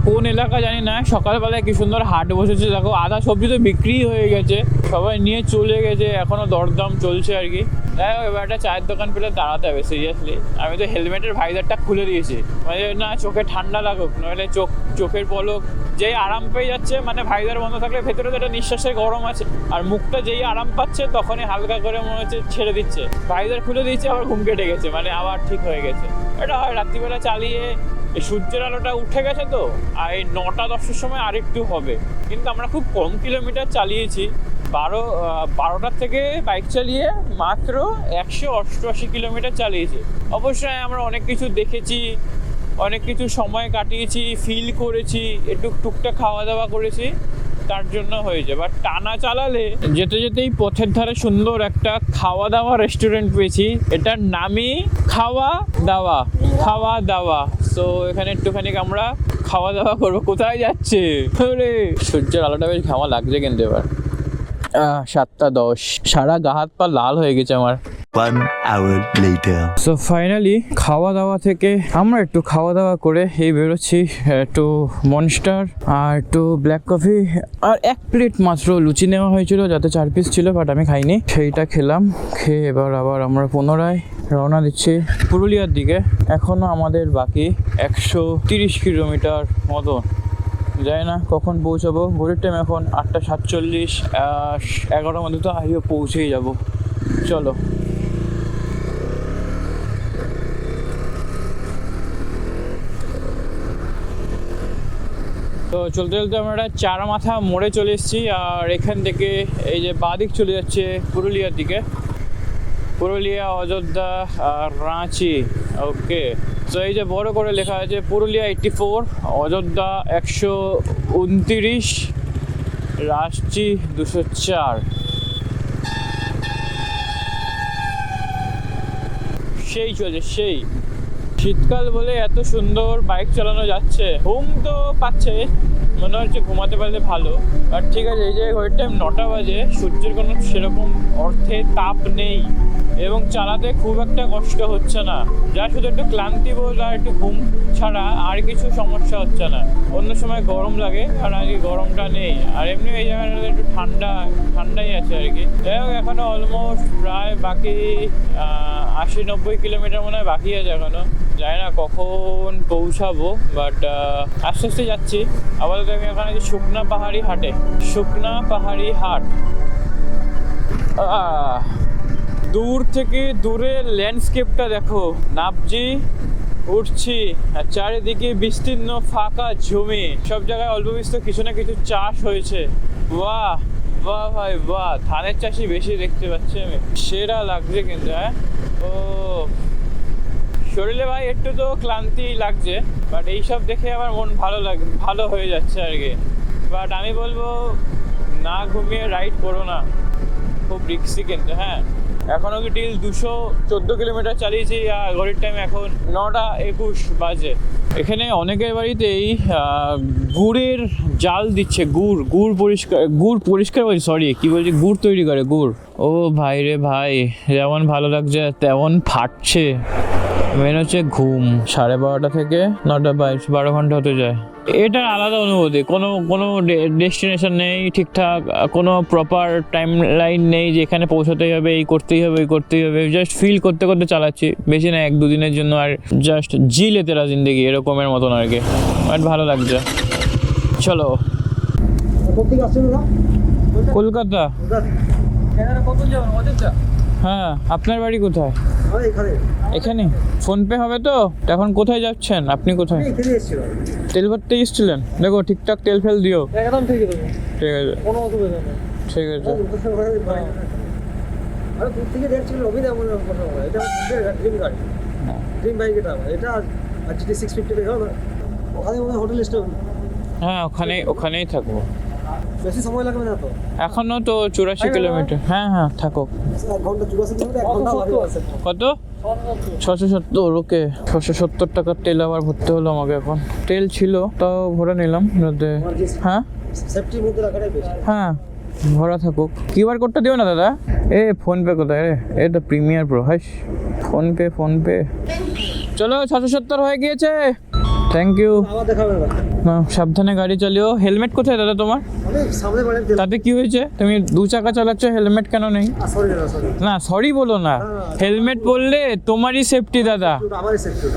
কোন এলাকা জানি না, সকালবেলায় কি সুন্দর হাট বসেছে। দেখো আদা সবজি তো বিক্রি হয়ে গেছে, সবাই নিয়ে চলে গেছে, এখনো দরদাম চলছে আর কি। যাই হোক, এবার একটা চায়ের দোকান পেলে দাঁড়াতে হবে সিরিয়াসলি। আমি তো হেলমেটের ভাইজারটা খুলে দিয়েছি, মানে না চোখে ঠান্ডা লাগুক, নইলে চোখের পলক যেই আরাম পেয়ে যাচ্ছে, মানে ভাইজার বন্ধ থাকলে ভেতরে তো একটা নিঃশ্বাসের গরম আছে, আর মুখটা যেই আরাম পাচ্ছে তখনই হালকা করে মনে হচ্ছে ছেড়ে দিচ্ছে। ভাইজার খুলে দিয়েছে, আবার ঘুম কেটে গেছে, মানে আবার ঠিক হয়ে গেছে। এটা হয় রাত্রিবেলা চালিয়ে, এই সূর্যের আলোটা উঠে গেছে তো, আর এই 9টা-10টার সময় আরেকটু হবে। কিন্তু আমরা খুব কম কিলোমিটার চালিয়েছি, 12টার থেকে বাইক চালিয়ে মাত্র 188 কিলোমিটার চালিয়েছি। অবশ্যই আমরা অনেক কিছু দেখেছি, অনেক কিছু সময় কাটিয়েছি, ফিল করেছি, একটু টুকটাক খাওয়া দাওয়া করেছি, তার জন্য হয়েছে। বাট টানা চালালে যেতে যেতেই পথের ধারে সুন্দর একটা খাওয়া দাওয়া রেস্টুরেন্ট পেয়েছি, এটার নামই খাওয়া দাওয়া। তো এখানে একটুখানি আমরা খাওয়া দাওয়া করবো। কোথায় যাচ্ছে? সূর্যের আলোটা বেশ ঘামা লাগছে কিন্তু এবার। 7:10, সারা গা হাত পা লাল হয়ে গেছে আমার। 1 hour later. সো ফাইনালি খাওয়া দাওয়া থেকে আমরা একটু খাওয়া দাওয়া করে এই বেরোচ্ছি। একটু মনস্টার আর একটু ব্ল্যাক কফি আর 1 প্লেট মাত্র লুচি নেওয়া হয়েছিল, যাতে 4 পিস ছিল, বাট আমি খাইনি। সেইটা খেলাম, খেয়ে এবার আবার আমরা পুনরায় রওনা দিচ্ছি পুরুলিয়ার দিকে। এখনও আমাদের বাকি 130 কিলোমিটার মতো, জানি না কখন পৌঁছাবো। ঘড়ির টাইম এখন 8:47, 11টার মধ্যে তো আইও পৌঁছেই যাব। চলো। তো চলতে চলতে আমরা একটা 4 মাথা মোড়ে চলে এসেছি, আর এখান থেকে এই যে বাঁদিক চলে যাচ্ছে পুরুলিয়ার দিকে, পুরুলিয়া, অযোধ্যা আর রাঁচি। ওকে, তো এই যে বড় করে লেখা আছে পুরুলিয়া 84, অযোধ্যা 129, রাঁচি 204। সেই চলছে, সেই শীতকাল বলে এত সুন্দর বাইক চালানো যাচ্ছে। ঘুম তো পাচ্ছে, মনে হচ্ছে ঘুমাতে পারলে ভালো। আর ঠিক আছে, এই যে ঘড়ির টাইম 9টা বাজে, সূর্যের কোনো সেরকম অর্থে তাপ নেই এবং চালাতে খুব একটা কষ্ট হচ্ছে না, যা শুধু একটু ক্লান্তি বোধ আর একটু ঘুম ছাড়া আর কিছু সমস্যা হচ্ছে না। অন্য সময় গরম লাগে, আর আগে গরমটা নেই। আর এমনি এই জায়গাটা একটু ঠান্ডাই আছে আর কি। যাই হোক, এখনো অলমোস্ট প্রায় বাকি 80-90 কিলোমিটার মনে হয় বাকি আছে এখনো। জানি না কখন পৌঁছাবো, বাট আস্তে আস্তে যাচ্ছি। আপাতত আমি এখানে শুকনা পাহাড়ি হাট। দূর থেকে দূরে ল্যান্ডস্কেপটা দেখো, নাবজি, উঠছি, আর চারিদিকে বিস্তীর্ণ ফাঁকা জমি, সব জায়গায় অল্প বিস্তর কিছু না কিছু চাষ হয়েছে। বাহ বাহ ভাই বাহ, ধানের চাষই বেশি দেখতে পাচ্ছি আমি। সেরা লাগছে কিন্তু। হ্যাঁ, ও শরীরে ভাই একটু তো ক্লান্তি লাগছে, বাট এইসব দেখে আমার মন ভালো হয়ে যাচ্ছে আর কি। বাট আমি বলবো না ঘুমিয়ে রাইড করো না, খুব রিস্কি কিন্তু। হ্যাঁ, এখনও কি টিল 214 কিলোমিটার চালিয়েছি, আর ঘড়ির টাইম এখন 9:21 বাজে। এখানে অনেকের বাড়িতেই গুড়ের জাল দিচ্ছে, গুড় পরিষ্কার বলছি, সরি কি বলছি, গুড় তৈরি করে, গুড়। ও ভাই রে ভাই, যেমন ভালো লাগছে তেমন ফাটছে। মেন হচ্ছে ঘুম। 12:30 থেকে 9:22, 12 ঘন্টা হতে যায়। এটা আলাদা অনুভূতি। কোনো ডেস্টিনেশন নেই ঠিকঠাক, কোনো প্রপার টাইম লাইন নেই যে এখানে পৌঁছাতেই হবে, এই করতেই হবে, এই করতেই হবে। জাস্ট ফিল করতে করতে চালাচ্ছি, বেশি না 1-2 দিনের জন্য। আর জাস্ট জি লেতেরা জিন্দগি এরকমের মতন আর কি। বাট ভালো লাগছে। চলো। কলকাতা। হ্যাঁ, আপনার বাড়ি কোথায়? এখানে। ফোনপে হবে তো? এখন কোথায় যাচ্ছেন আপনি? কোথায় তেল ভরতে এসেছিলেন? দেখো ঠিকঠাক তেল ফেল দিও। একদম ঠিক আছে, ঠিক আছে, কোনো অসুবিধা নেই। ঠিক আছে। আরে দূর থেকে দেখছিল অভিনয় মনে কথা বলে, এটা ড্রিম গাড়ি, ড্রিম বাইক এটা। এটা আর GT 650 দেখো না, ওখানে মনে হোটেল স্টে। হ্যাঁ, ওখানেই থাকবো। বেশি সময় লাগবে না তো? এখনো তো 84 কিলোমিটার। হ্যাঁ হ্যাঁ, থাকো। 1 ঘন্টা 84 কিলোমিটার, 1 ঘন্টা লাগে আছে। কত? 670। ওকে, 670 টাকার তেল আবার ভরতে হলো আমাকে এখন। তেল ছিল তাও ভরে নিলাম যাতে। হ্যাঁ সেফটির মধ্যে রাখাটাই বেশি। হ্যাঁ, ভরা থাকুক। কিউআর কোডটা দিও না দাদা। ফোনপে কোথায় রে? এটা প্রিমিয়ার প্রো। হাস, ফোনপে। চলো, 670 হয়ে গিয়েছে। Thank you. আবার দেখাবে না। সাবধানে গাড়ি চালিও। হেলমেট কোথায় দাদা তোমার? আমি সামনে বাড়ি দিলাম। তাতে কি হয়েছে? তুমি 2 চাকা চালাচ্ছ, হেলমেট কেন নেই? সরি সরি, না সরি বলো না। হেলমেট পরলে তোমারই সেফটি দাদা, আমারই সেফটি।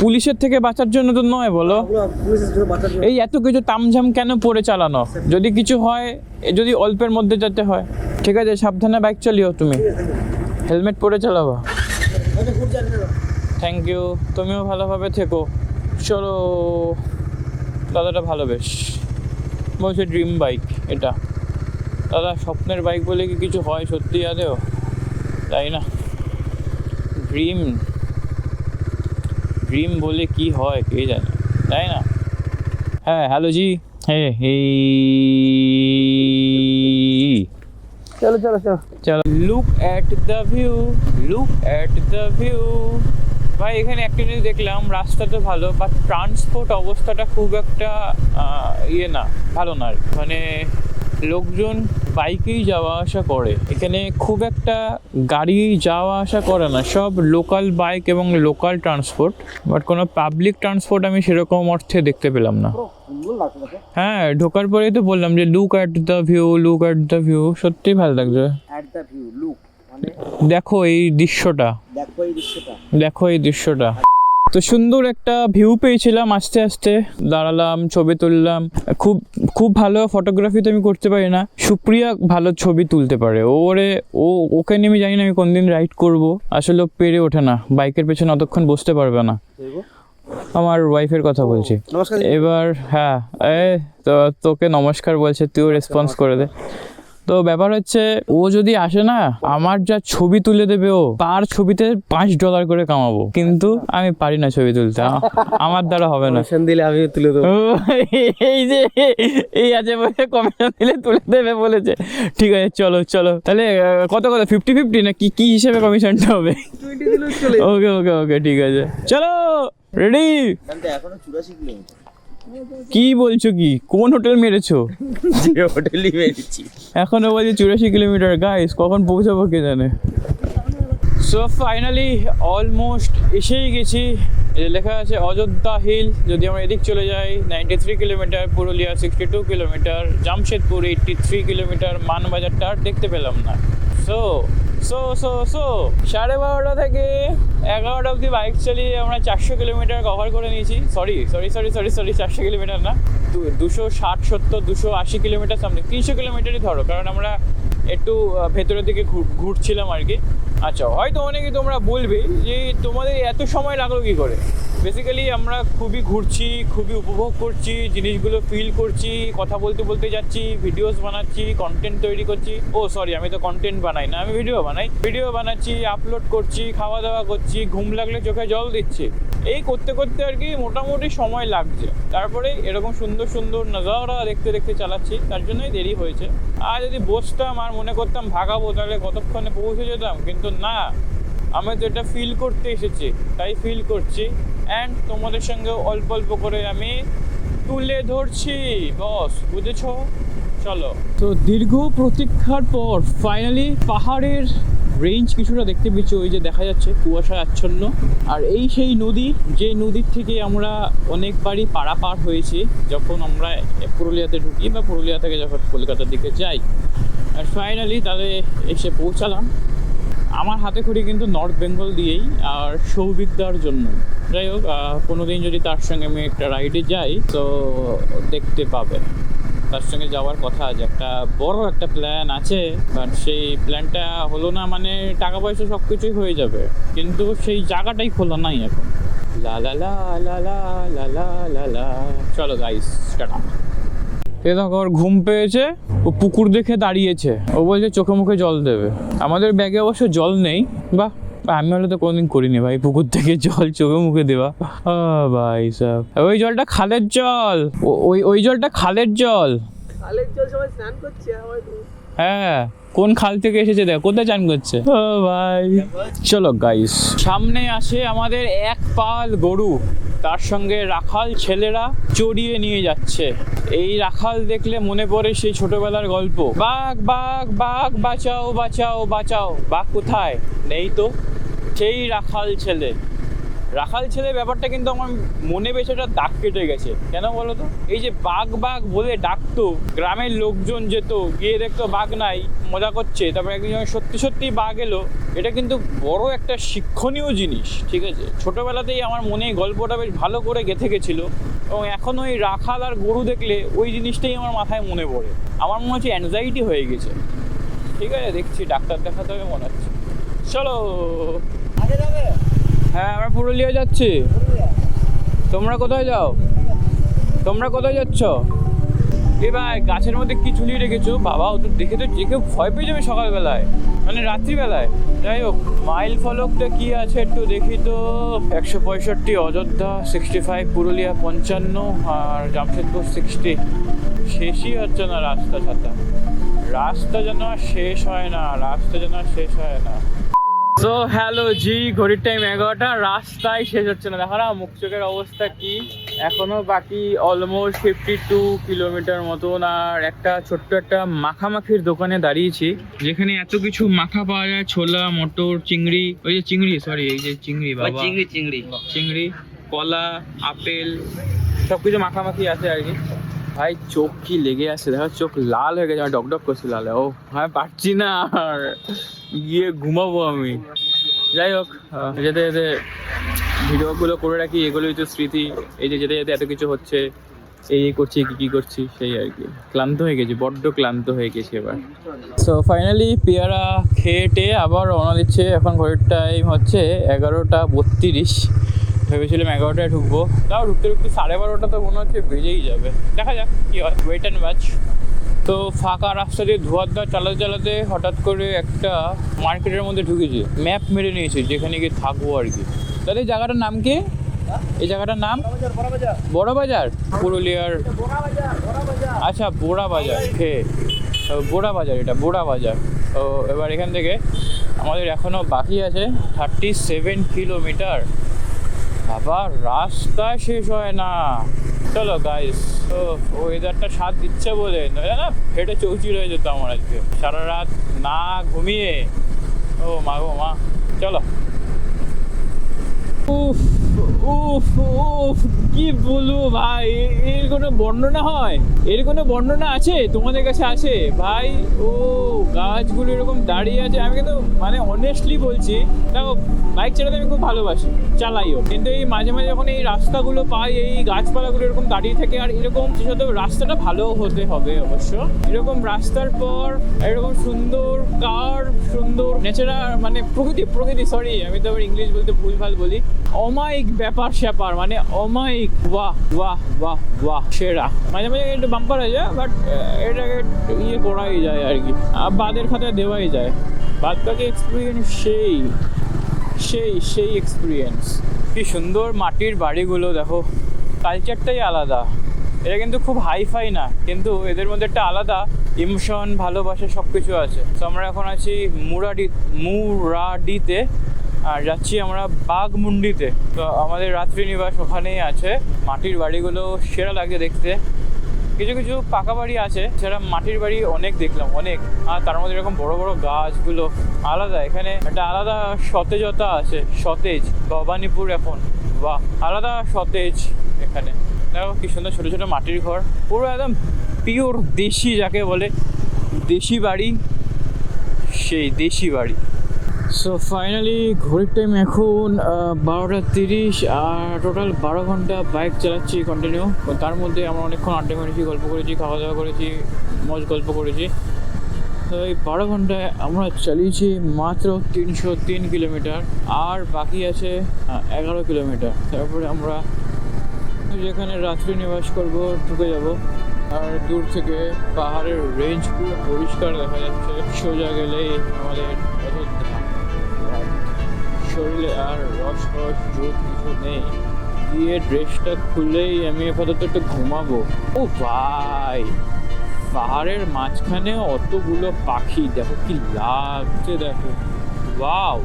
পুলিশের থেকে বাঁচার জন্য তো নয় বলো। পুলিশের জন্য বাঁচার জন্য এই এত কিছু তামঝাম কেন পরে চালানো? যদি কিছু হয়, যদি অল্পের মধ্যে যেতে হয়, ঠিক আছে সাবধানে বাইক চালিও। তুমি হেলমেট পরে চালাবা। আমি খুব জানি না। Thank you. তুমিও ভালোভাবে থেকো। চলো। দাদাটা ভালো বেশ, বলছে ড্রিম বাইক এটা। দাদা স্বপ্নের বাইক বলে কি কিছু হয় সত্যি আদেও? তাই না? ড্রিম বলে কি হয় কে জানে, তাই না? হ্যাঁ, হ্যালো জি। হ্যাঁ, চলো। চলো। Look at the view. ভাই এখানে একটা জিনিস দেখলাম, রাস্তা তো ভালো বাট ট্রান্সপোর্ট অবস্থাটা খুব একটা ভালো না। মানে লোকজন বাইকেই যাওয়া আসা করে, এখানে খুব একটা গাড়ি যাওয়া আসা করে না। সব লোকাল বাইক এবং লোকাল ট্রান্সপোর্ট, বাট কোনো পাবলিক ট্রান্সপোর্ট আমি সেরকম অর্থে দেখতে পেলাম না। হ্যাঁ, ঢোকার পরেই তো বললাম যে লুক অ্যাট দ্য ভিউ। সত্যিই ভালো লাগছে। দেখো এই দৃশ্যটা। তো সুন্দর একটা ভিউ পেয়েছিলাম। আস্তে আস্তে দাঁড়ালাম, ছবি তুললাম। খুব ভালো ফটোগ্রাফি তো আমি করতে পারি না, সুপ্রিয়া ভালো ছবি তুলতে পারে। ওকে নিয়ে আমি জানি না আমি কোনদিন রাইড করব। আসলে পেরে ওঠে না, বাইকের পেছনে অতক্ষণ বসতে পারবে না। আমার ওয়াইফের কথা বলছি। এবার হ্যাঁ, তো তোকে নমস্কার বলছে, তুইও রেসপন্স করে দে। তো ব্যাপার হচ্ছে, ও যদি আসে না, আমার যা ছবি তুলে দেবে ও, তার ছবিতে $5 করে কামাবো। কিন্তু আমি পারি না ছবি তুলতে, আমার দ্বারা হবে না। দিলে আমি তুলে দেবো। এই আছে বলে কমিশন দিলে তুলে দেবে বলেছে। ঠিক আছে, চলো তাহলে। কত 50-50 না কি হিসেবে কমিশনটা হবে? ওকে ঠিক আছে, চলো রেডি। এখনো 84 কিলোমিটার। কি বলছো? কি কোন হোটেল মেরেছো? যে হোটেলই মেরেছি। এখনো বলছি 84 কিলোমিটার। গাইস কখন পৌঁছাবো কে জানে। সো ফাইনালি অলমোস্ট এসেই গেছি। লেখা আছে অযোধ্যা হিল। যদি আমরা এদিক চলে যাই 93 kilometre, Purulia 62 kilometre, Jamshedpur 83 kilometre, মানবাজারটা আর দেখতে পেলাম না। সো 12:30 থেকে 11টা অবধি বাইক চালিয়ে আমরা 400 কিলোমিটার কভার করে নিয়েছি। সরি 400 কিলোমিটার না, 260-280 কিলোমিটার, সামনে 300 কিলোমিটারই ধরো, কারণ আমরা একটু ভেতরের দিকে ঘুরছিলাম আর কি। আচ্ছা, হয়তো অনেকেই তোমরা বলবে যে তোমাদের এত সময় লাগলো কী করে। বেসিক্যালি আমরা খুবই ঘুরছি, খুবই উপভোগ করছি, জিনিসগুলো ফিল করছি, কথা বলতে যাচ্ছি, ভিডিওস বানাচ্ছি, কন্টেন্ট তৈরি করছি। সরি, আমি তো কন্টেন্ট বানাই না, আমি ভিডিও বানাচ্ছি, আপলোড করছি, খাওয়া দাওয়া করছি, ঘুম লাগলে চোখে জল দিচ্ছি। এই করতে আর কি মোটামুটি সময় লাগছে। তারপরে এরকম সুন্দর নজারা দেখতে চালাচ্ছি, তার জন্যই দেরি হয়েছে। আর যদি বসতাম আর মনে করতাম ভাগাবো, তাহলে কতক্ষণে পৌঁছে যেতাম। কিন্তু না, আমি তো এটা ফিল করতে এসেছি, তাই ফিল করছি। অ্যান্ড তোমাদের সঙ্গে অল্প করে আমি তুলে ধরছি, বস, বুঝেছো? চলো। তো দীর্ঘ প্রতীক্ষার পর ফাইনালি পাহাড়ের রেঞ্জ কিছুটা দেখতে পেয়েছি, ওই যে দেখা যাচ্ছে কুয়াশায় আচ্ছন্ন। আর এই সেই নদী, যে নদীর থেকে আমরা অনেকবারই পারাপার হয়েছি যখন আমরা পুরুলিয়াতে ঢুকি বা পুরুলিয়া থেকে যখন কলকাতার দিকে যাই। আর ফাইনালি তাহলে এসে পৌঁছালাম। আমার হাতে খড়ি কিন্তু নর্থ বেঙ্গল দিয়েই, আর সৌভিকদার জন্য। যাই হোক, কোনো দিন যদি তার সঙ্গে আমি একটা রাইডে যাই তো দেখতে পাবে, তার সঙ্গে যাওয়ার কথা আছে। একটা বড় একটা প্ল্যান আছে, বাট সেই প্ল্যানটা হলো না, মানে টাকা পয়সা সব কিছুই হয়ে যাবে, কিন্তু সেই জায়গাটাই খোলা নাই এখন। লা লা লা লা লা লা লা লা লা। চলো গাইস, টাটা। এ দেখো, ওর ঘুম পেয়েছে, ও পুকুর দেখে দাঁড়িয়েছে, ও বলছে চোখে মুখে জল দেবে। আমাদের ব্যাগে অবশ্য জল নেই, বাহ, আমি হলে তো কোনোদিন করিনি ভাই পুকুর থেকে জল চোখে মুখে দেওয়া। ভাই সাহেব, ওই জলটা খালের জল, ওই জলটা খালের জল। খালের জল সবাই স্নান করছে হয়তো। হ্যাঁ, কোন খাল থেকে এসেছে দেখ, কোথায় চান করছে। ও ভাই, চলো গাইস, সামনে আসে আমাদের এক পাল গরু, তার সঙ্গে রাখাল ছেলেরা চড়িয়ে নিয়ে যাচ্ছে। এই রাখাল দেখলে মনে পড়ে সেই ছোটবেলার গল্প, বাঘ বাঘ বাঘ বাঁচাও বাঁচাও বাঁচাও। বাঘ কোথায়? নেই তো। সেই রাখাল ছেলে, রাখাল ছেলে ব্যাপারটা কিন্তু আমার মনে বেশ একটা দাগ কেটে গেছে। কেন বলো তো? এই যে বাঘ বাঘ বলে ডাকতো, গ্রামের লোকজন যেত, গিয়ে দেখতো বাঘ নাই, মজা করছে, তারপরে একদিন যখন সত্যি সত্যি বাঘ এলো, এটা কিন্তু বড় একটা শিক্ষণীয় জিনিস, ঠিক আছে? ছোটোবেলাতেই আমার মনে এই গল্পটা বেশ ভালো করে গেঁথে গেছিলো, এবং এখন ওই রাখাল আর গরু দেখলে ওই জিনিসটাই আমার মাথায় মনে পড়ে। আমার মনে হচ্ছে অ্যাংজাইটি হয়ে গেছে। ঠিক আছে, দেখছি ডাক্তার দেখাতে হবে মনে হচ্ছে। চলো। আগে যাবে? হ্যাঁ, আমরা পুরুলিয়া যাচ্ছি। তোমরা কোথায় যাও? তোমরা কোথায় যাচ্ছ? এ ভাই, গাছের মধ্যে কি ঝুলিয়ে রেখেছো বাবা? ও তো দেখে তো যে কেউ ভয় পেয়ে যাবে সকালবেলায়, মানে রাত্রিবেলায়। যাই হোক, মাইল ফলকটা কি আছে একটু দেখি তো। 165 অযোধ্যা, 65 পুরুলিয়া, 55 আর জামশেদপুর 60। শেষই হচ্ছে না রাস্তা ছাতা, রাস্তা যেন আর শেষ হয় না, রাস্তা যেন আর শেষ হয় না। তো হ্যালো জি, ঘড়ির টাইম 11টা, রাস্তায় শেষ হচ্ছে না। দেখো না মুখ চোখের অবস্থা কি। এখনো বাকি অলমোস্ট 52 কিলোমিটার মতন। আর একটা ছোট্ট একটা মাখামাখির দোকানে দাঁড়িয়েছি, যেখানে এত কিছু মাখা পাওয়া যায়, ছোলা, মটর, চিংড়ি, ওই যে চিংড়ি, সরি এই যে চিংড়ি বাবা, চিংড়ি, কলা, আপেল, সবকিছু মাখামাখি আছে আর কি। ভাই চোখ কি লেগে আসছে, দেখো চোখ লাল হয়ে গেছে, আমার ডকডক করছে লাল। ও ভাই পারছি না আর, গিয়ে ঘুমাবো আমি। যাই হোক, যেতে যেতে ভিডিওগুলো করে রাখি, এগুলোই তো স্মৃতি। এই যে যেতে যেতে এত কিছু হচ্ছে, এই করছি কি করছি, সেই আর কি। ক্লান্ত হয়ে গেছি, বড্ড ক্লান্ত হয়ে গেছি এবার। সো ফাইনালি পেয়ারা খেয়ে আবার রওনা দিচ্ছে। এখন ঘড়ির টাইম হচ্ছে 11:32। ভেবেছিলাম 11টায় ঢুকবো, তাও ঢুকতে ঢুকতে 12:30 তো মনে হচ্ছে বেজেই যাবে। দেখা যাক কী হয়, ওয়েট অ্যান্ড ওয়াচ। তো ফাঁকা রাস্তা দিয়ে ধোয়ার চালাতে চালাতে হঠাৎ করে একটা মার্কেটের মধ্যে ঢুকেছি, ম্যাপ মেরে নিয়েছি যেখানে গিয়ে থাকবো আর কি। তাহলে এই জায়গাটার নাম কি? এই জায়গাটার নাম বড় বাজার, পুরুলিয়ার। আচ্ছা, বোড়া বাজার, বোড়া বাজার, এটা বোড়া বাজার। তো এবার এখান থেকে আমাদের এখনও বাকি আছে 37 কিলোমিটার। আবার রাস্তা শেষ হয় না। চলো গাইস, তো ওয়েদারটা সাথ দিচ্ছে বলে, নইলে না ফেটে চৌচির হয়ে যেত আমার আজকে সারা রাত না ঘুমিয়ে। ও মা গো মা, চলো। উফ উফ উফ, কি বলবো ভাই, এর কোনো বর্ণনা হয়? এর কোনো বর্ণনা আছে তোমাদের কাছে? আছে ভাই। ও গাছগুলো এরকম দাঁড়িয়ে আছে। আমি কিন্তু মানে অনেস্টলি বলছি, দেখো বাইক চালাতে আমি খুব ভালোবাসি, চালাইও, কিন্তু এই মাঝে মাঝে যখন এই রাস্তাগুলো পাই, এই গাছপালাগুলো এরকম দাঁড়িয়ে থাকে, আর এরকম বিশেষত রাস্তাটা ভালো হতে হবে অবশ্য। এরকম রাস্তার পর এরকম সুন্দর কার, সুন্দর ন্যাচারাল, মানে প্রকৃতি, সরি আমি তো আবার ইংলিশ বলতে ভুলভাল বলি, অমায়িক ব্যাপার স্যাপার, মানে অমায়িক, বাহ বাহ বাহ বাহ, সেরা। মাঝে মাঝে একটু বাম্পার হয়ে যায়, বাট এটাকে ইয়ে করাই যায় আর কি, বাদের খাতায় দেওয়াই যায়। বাদ বাকি এক্সপিরিয়েন্স সেই এক্সপিরিয়েন্স। কি সুন্দর মাটির বাড়িগুলো, দেখো কালচারটাই আলাদা। এটা কিন্তু খুব হাইফাই না, কিন্তু এদের মধ্যে একটা আলাদা ইমোশন, ভালোবাসা সব কিছু আছে। তো আমরা এখন আছি মুরাডিতে, আর যাচ্ছি আমরা বাঘমুন্ডিতে। তো আমাদের রাত্রি নিবাস ওখানেই আছে। মাটির বাড়িগুলো সেরা লাগে দেখতে, কিছু কিছু পাকা বাড়ি আছে, সেটা মাটির বাড়ি অনেক দেখলাম, অনেক। আর তার মধ্যে এরকম বড় বড় গাছগুলো আলাদা, এখানে একটা আলাদা সতেজতা আছে, সতেজ ভবানীপুর এখন, বাহ আলাদা সতেজ এখানে। দেখো কি সুন্দর ছোট ছোট মাটির ঘর, পুরো একদম পিওর দেশি, যাকে বলে দেশি বাড়ি, সেই দেশি বাড়ি। সো ফাইনালি ঘড়ির টাইম এখন 12:30, আর টোটাল 12 ঘন্টা বাইক চালাচ্ছি কন্টিনিউ। তার মধ্যে আমরা অনেকক্ষণ আড্ডা মেরেছি, গল্প করেছি, খাওয়া দাওয়া করেছি, মজ গল্প করেছি। তো এই 12 ঘন্টায় আমরা চালিয়েছি মাত্র 303 কিলোমিটার, আর বাকি আছে 11 কিলোমিটার। তারপরে আমরা যেখানে রাত্রি নিবাস করব ঢুকে যাব। আর দূর থেকে পাহাড়ের রেঞ্জ পুরো পরিষ্কার দেখা যাচ্ছে, সোজা গেলেই আমাদের অযোধ্যা। শরীরে আর রস জোর কিছু নেই, গিয়ে ড্রেসটা খুলেই আমি আপাতত একটু ঘুমাবো। ও ভাই, পাহাড়ের মাঝখানে অতগুলো পাখি, দেখো কি লাগছে, দেখো ওয়াও।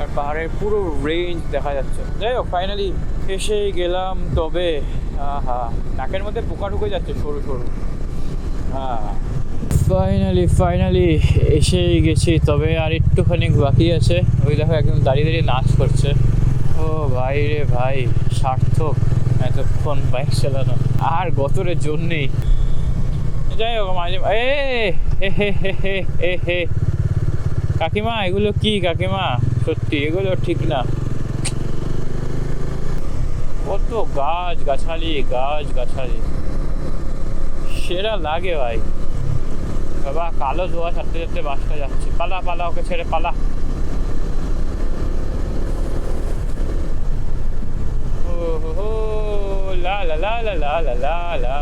আর পাহাড়ের পুরো রেঞ্জ দেখা যাচ্ছে। যাই হোক, ফাইনালি এসেই গেলাম। তবে নাকের মধ্যে পোকা ঢুকে যাচ্ছে সরু সরু। ফাইনালি এসেই গেছি, তবে আর একটুখানি বাকি আছে। ওই দেখো একদম দাঁড়িয়ে দাঁড়িয়ে নাচ করছে। ও ভাই রে ভাই, সার্থক এতক্ষণ বাইক চালানো, আর গতরের জন্যেই। যাই হোক, মাঝে হে কাকিমা, এগুলো কি কাকিমা? সত্যি এগুলো ঠিক না। কত গাছগাছালি, সেরা লাগে ভাই। বাবা, কালো ধোয়া ছাড়তে ছাড়তে বাসটা যাচ্ছে। পালা পালা, ওকে ছেড়ে পালা। ও লা লা লা লা লা লা লা লা।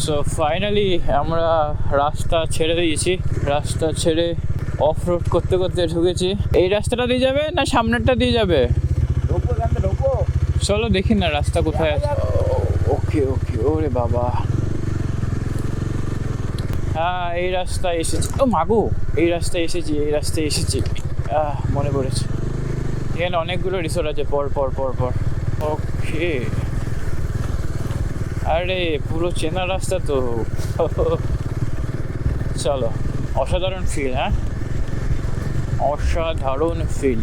সো ফাইনালি আমরা রাস্তা ছেড়ে দিয়েছি। রাস্তা ছেড়ে অফ রোড করতে করতে ঢুকেছি। এই রাস্তাটা দিয়ে যাবে না সামনেরটা দিয়ে যাবে? চলো দেখি না রাস্তা কোথায় আছে। ওকে, ওরে বাবা, হ্যাঁ এই রাস্তায় এসেছি। ও মাগো, এই রাস্তায় এসেছি। মনে পড়েছে, এখানে অনেকগুলো রিসোর্ট আছে পর পর। ওকে, আরে পুরো চেনা রাস্তা তো। চলো, অসাধারণ ফিল। অসাধারণ ফিল।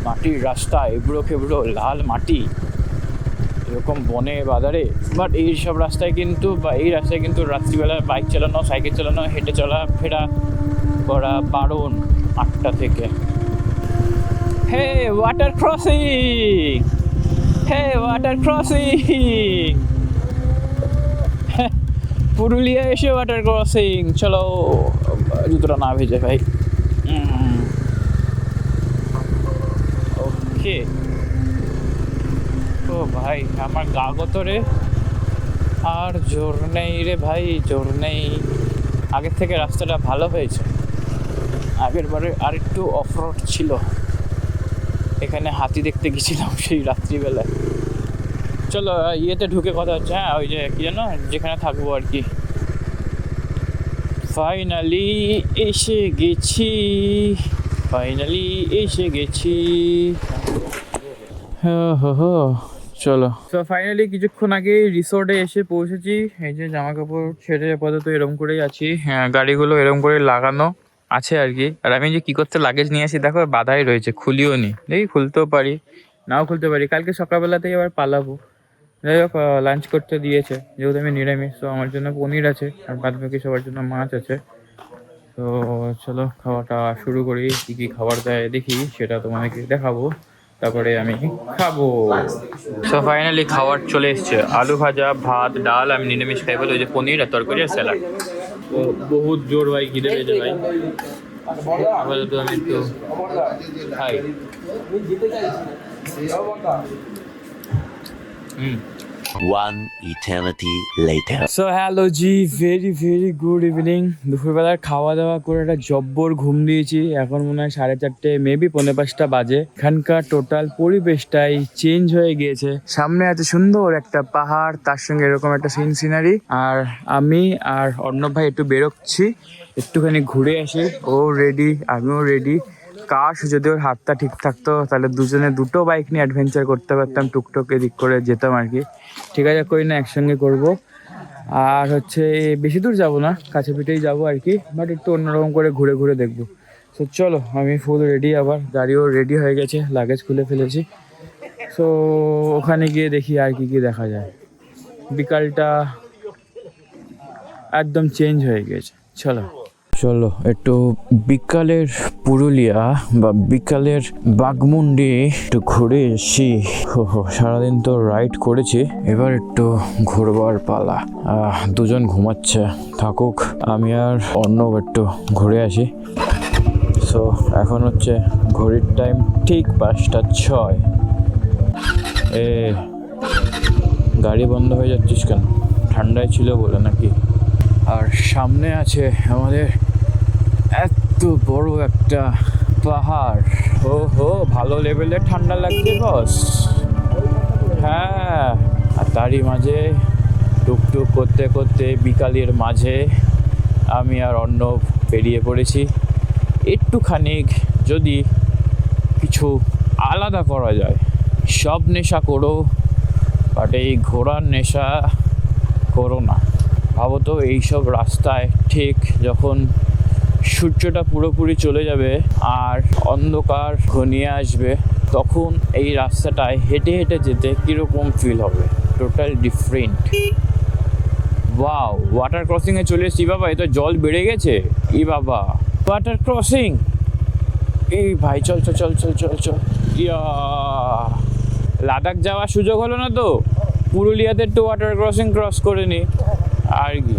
মাটির রাস্তা, এবড়ো খেবড়ো লাল মাটি, এরকম বনে বাজারে। বাট এই রাস্তায় কিন্তু রাত্রিবেলা বাইক চালানো, সাইকেল চালানো, হেঁটে চলাফেরা করা বারণ 8টা থেকে। হে ওয়াটার ক্রসিং, পুরুলিয়া এসে ওয়াটার ক্রসিং। চলো, জুতোটা না ভেজে ভাই। ওকে। ও ভাই, আমার গা গতরে আর জোর নেই রে ভাই, জোর নেই। আগের থেকে রাস্তাটা ভালো হয়েছে, আগের বারে আর একটু অফরোড ছিল। এখানে হাতি দেখতে গেছিলাম সেই রাত্রিবেলায়। চলো ইয়েতে ঢুকে কথা হচ্ছে। ওই যে কি জানো, যেখানে থাকবো আর কি। ফাইনালি এসে গেছি। চলো, তো ফাইনালি কিছুক্ষণ আগে রিসোর্টে এসে পৌঁছেছি। এই যে জামা কাপড় ছেড়ে আপাতত এরকম করেই আছি। গাড়িগুলো এরকম করে লাগানো আছে আর কি। আর আমি যে কি করতে লাগেজ নিয়ে আসি দেখো, বাধাই রয়েছে, খুলিও নি। দেখি খুলতেও পারি, নাও খুলতে পারি। কালকে সকালবেলাতেই আবার পালাবো। যাই হোক, লাঞ্চ করতে দিয়েছে, যেহেতু আমি নিরামিষ, তো আমার জন্য পনির আছে, আর বাদ বাকি সবার জন্য মাছ আছে। তো চলো খাওয়াটা শুরু করি। কী খাবার দেয় দেখি, সেটা তোমাদেরকে দেখাবো, তারপরে আমি খাবো। সো ফাইনালি খাবার চলে এসছে। আলু ভাজা, ভাত, ডাল। আমি নিরামিষ খাই বলে ওই যে পনির আর তরকারি আর স্যালাড। তো বহুত জোর ভাই খিদে পেয়েছে ভাই। আপাতত আমি একটু খাই। One eternity later. So hello জি, ভেরি গুড ইভিনিং। দুপুরবেলার খাওয়া দাওয়া করে একটা জব্বর ঘুম দিয়েছি। এখন মনে হয় 4:30, মেবি 4:45 বাজে। এখানকার টোটাল পরিবেশটাই চেঞ্জ হয়ে গিয়েছে। সামনে আছে সুন্দর একটা পাহাড়, তার সঙ্গে এরকম একটা সিনারি। আর আমি আর অর্ণব ভাই একটু বেরোচ্ছি, একটুখানি ঘুরে আসি। ও রেডি, আমিও রেডি। কাশ যদি ওর হাতটা ঠিক থাকতো তাহলে দুজনে দুটো বাইক নিয়ে অ্যাডভেঞ্চার করতে পারতাম, টুকটুক এদিক করে যেতাম আর কি। ঠিক আছে, করি না, একসঙ্গে করব। আর হচ্ছে বেশি দূর যাব না, কাছে পিঠেই যাবো আর কি, বাট একটু অন্যরকম করে ঘুরে ঘুরে দেখবো। তো চলো, আমি ফুল রেডি, আবার গাড়িও রেডি হয়ে গেছে, লাগেজ খুলে ফেলেছি। সো ওখানে গিয়ে দেখি আর কি কি দেখা যায়। বিকালটা একদম চেঞ্জ হয়ে গেছে। চলো একটু বিকালের পুরুলিয়া বা বিকালের বাঘমুন্ডি একটু ঘুরে এসি। সারাদিন তো রাইড করেছি, এবার একটু ঘুরবার পালা। দুজন ঘুমাচ্ছে, থাকুক, আমি আর অর্ণব একটু ঘুরে আসি। সো এখন হচ্ছে ঘড়ির টাইম ঠিক 5:06। গাড়ি বন্ধ হয়ে যাচ্ছিস কেন? ঠান্ডায় ছিল বলে নাকি? আর সামনে আছে আমাদের এত বড় একটা পাহাড়। ভালো লেভেলের ঠান্ডা লাগছে বস। হ্যাঁ, আর তারই মাঝে টুকটুক করতে করতে বিকালের মাঝে আমি আর অর্ণব বেরিয়ে পড়েছি। একটুখানি যদি কিছু আলাদা করা যায়, সব নেশা করো বাট এই ঘোড়ার নেশা করো না। ভাবো তো, এইসব রাস্তায় ঠিক যখন সূর্যটা পুরোপুরি চলে যাবে আর অন্ধকার ঘনিয়ে আসবে, তখন এই রাস্তাটায় হেঁটে হেঁটে যেতে কীরকম ফিল হবে, টোটাল ডিফারেন্ট। ওয়াও, ওয়াটার ক্রসিংয়ে চলে এসেছি বাবা। এ তো জল বেড়ে গেছে। ই বাবা, ওয়াটার ক্রসিং! এই ভাই, চল চল চল চল চল চল। ইয়া, লাদাখ যাওয়ার সুযোগ হলো না তো, পুরুলিয়াতে একটু ওয়াটার ক্রসিং ক্রস করে নি আর কি।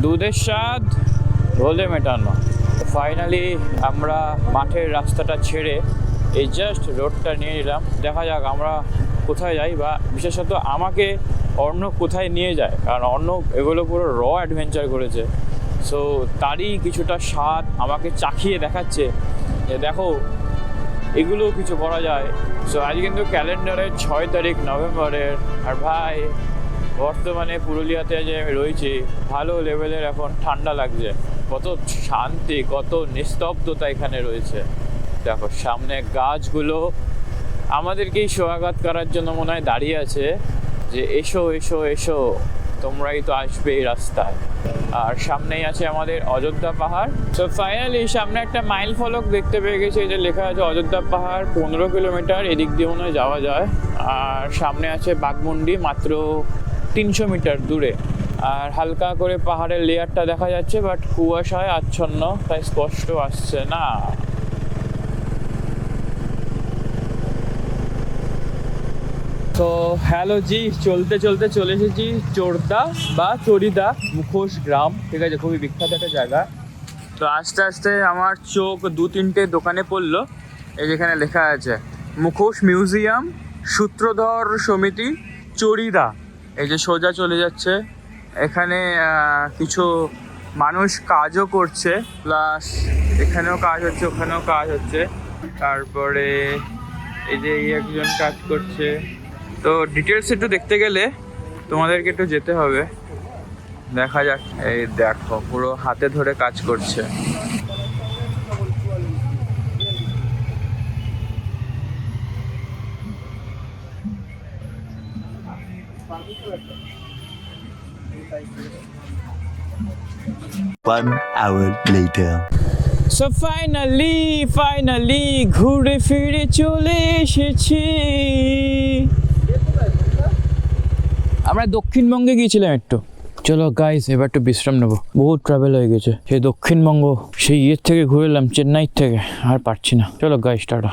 দুধের স্বাদ হলে মেটানো। ফাইনালি আমরা মাঠের রাস্তাটা ছেড়ে এই জাস্ট রোডটা নিয়ে নিলাম। দেখা যাক আমরা কোথায় যাই, বা বিশেষত আমাকে অর্ণব কোথায় নিয়ে যায়, কারণ অর্ণব এগুলো পুরো র অ্যাডভেঞ্চার করেছে। সো তারই কিছুটা স্বাদ আমাকে চাখিয়ে দেখাচ্ছে যে দেখো এগুলো কিছু করা যায়। সো আজ কিন্তু ক্যালেন্ডারের 6 তারিখ নভেম্বরের। আর ভাই, বর্তমানে পুরুলিয়াতে যে আমি রয়েছি, ভালো লেভেলের এখন ঠান্ডা লাগছে। কত শান্তি, কত নিস্তব্ধতা এখানে রয়েছে। দেখো সামনে গাছগুলো আমাদেরকেই স্বাগত করার জন্য মনে হয় দাঁড়িয়ে আছে, যে এসো এসো এসো, তোমরাই তো আসবে এই রাস্তায়। আর সামনেই আছে আমাদের অযোধ্যা পাহাড়। তো ফাইনালি সামনে একটা মাইল ফলক দেখতে পেয়ে গেছি, যে লেখা আছে অযোধ্যা পাহাড় 15 কিলোমিটার, এদিক দিয়ে মনে হয় যাওয়া যায়। আর সামনে আছে বাঘমুন্ডি মাত্র 300 মিটার দূরে। আর হালকা করে পাহাড়ের লেয়ারটা দেখা যাচ্ছে, বাট কুয়াশায় আচ্ছন্ন, তাই স্পষ্ট আসছে না। তো হ্যালো জি, চলতে চলতে চলে এসেছি চোরদা বা চরিদা মুখোশ গ্রাম। ঠিক আছে, খুবই বিখ্যাত একটা জায়গা। তো আস্তে আস্তে আমার চোখ 2-3টে দোকানে পড়লো, এই যেখানে লেখা আছে মুখোশ মিউজিয়াম, সূত্রধর সমিতি, চরিদা। এই যে সোজা চলে যাচ্ছে। এখানে কিছু মানুষ কাজও করছে, প্লাস এখানেও কাজ হচ্ছে, ওখানেও কাজ হচ্ছে। তারপরে এই যে একজন কাজ করছে। তো ডিটেলস একটু দেখতে গেলে তোমাদেরকে একটু যেতে হবে। দেখা যাক, এই দেখো পুরো হাতে ধরে কাজ করছে। One hour later. So finally ঘুরে ফিরে চলে এসেছি। আমরা দক্ষিণবঙ্গে গিয়েছিলাম একটু। চলো গাইস, এবার একটু বিশ্রাম নেবো, বহুত ট্রাভেল হয়ে গেছে। সেই দক্ষিণবঙ্গ, সেই ইয়ের থেকে ঘুরে এলাম, চেন্নাই থেকে, আর পারছি না। চলো গাইস, টাটা।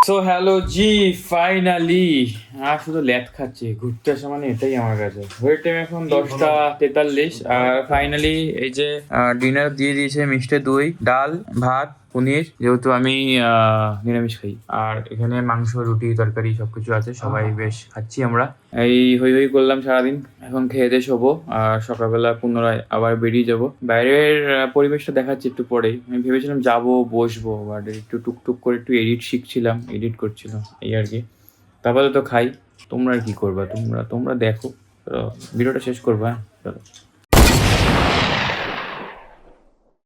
সো হ্যালো জি, ফাইনালি আর শুধু ল্যাদ খাচ্ছি ঘুরতে আসা মানে, এটাই আমার কাছে। ঘড়ির টাইম এখন 10:43। আর ফাইনালি এই যে ডিনার দিয়ে দিয়েছে, মিষ্টি দই, ডাল, ভাত, পনির, যেহেতু আমি নিরামিষ খাই। আর এখানে মাংস, রুটি, তরকারি সবকিছু আছে, সবাই বেশ খাচ্ছি আমরা। এই হই হই করলাম সারাদিন, এখন খেয়ে দিয়ে শোবো। আর সকালবেলা পুনরায় আবার বেরিয়ে যাব। বাইরের পরিবেশটা দেখাচ্ছি একটু পরেই। আমি ভেবেছিলাম যাবো, বসবো, বাট একটু টুকটুক করে একটু এডিট শিখছিলাম, এডিট করছিলাম, এই আর কি। তারপরে তো খাই। তোমরা আর কি করবা, তোমরা দেখো। ভিডিওটা শেষ করবা। চলো।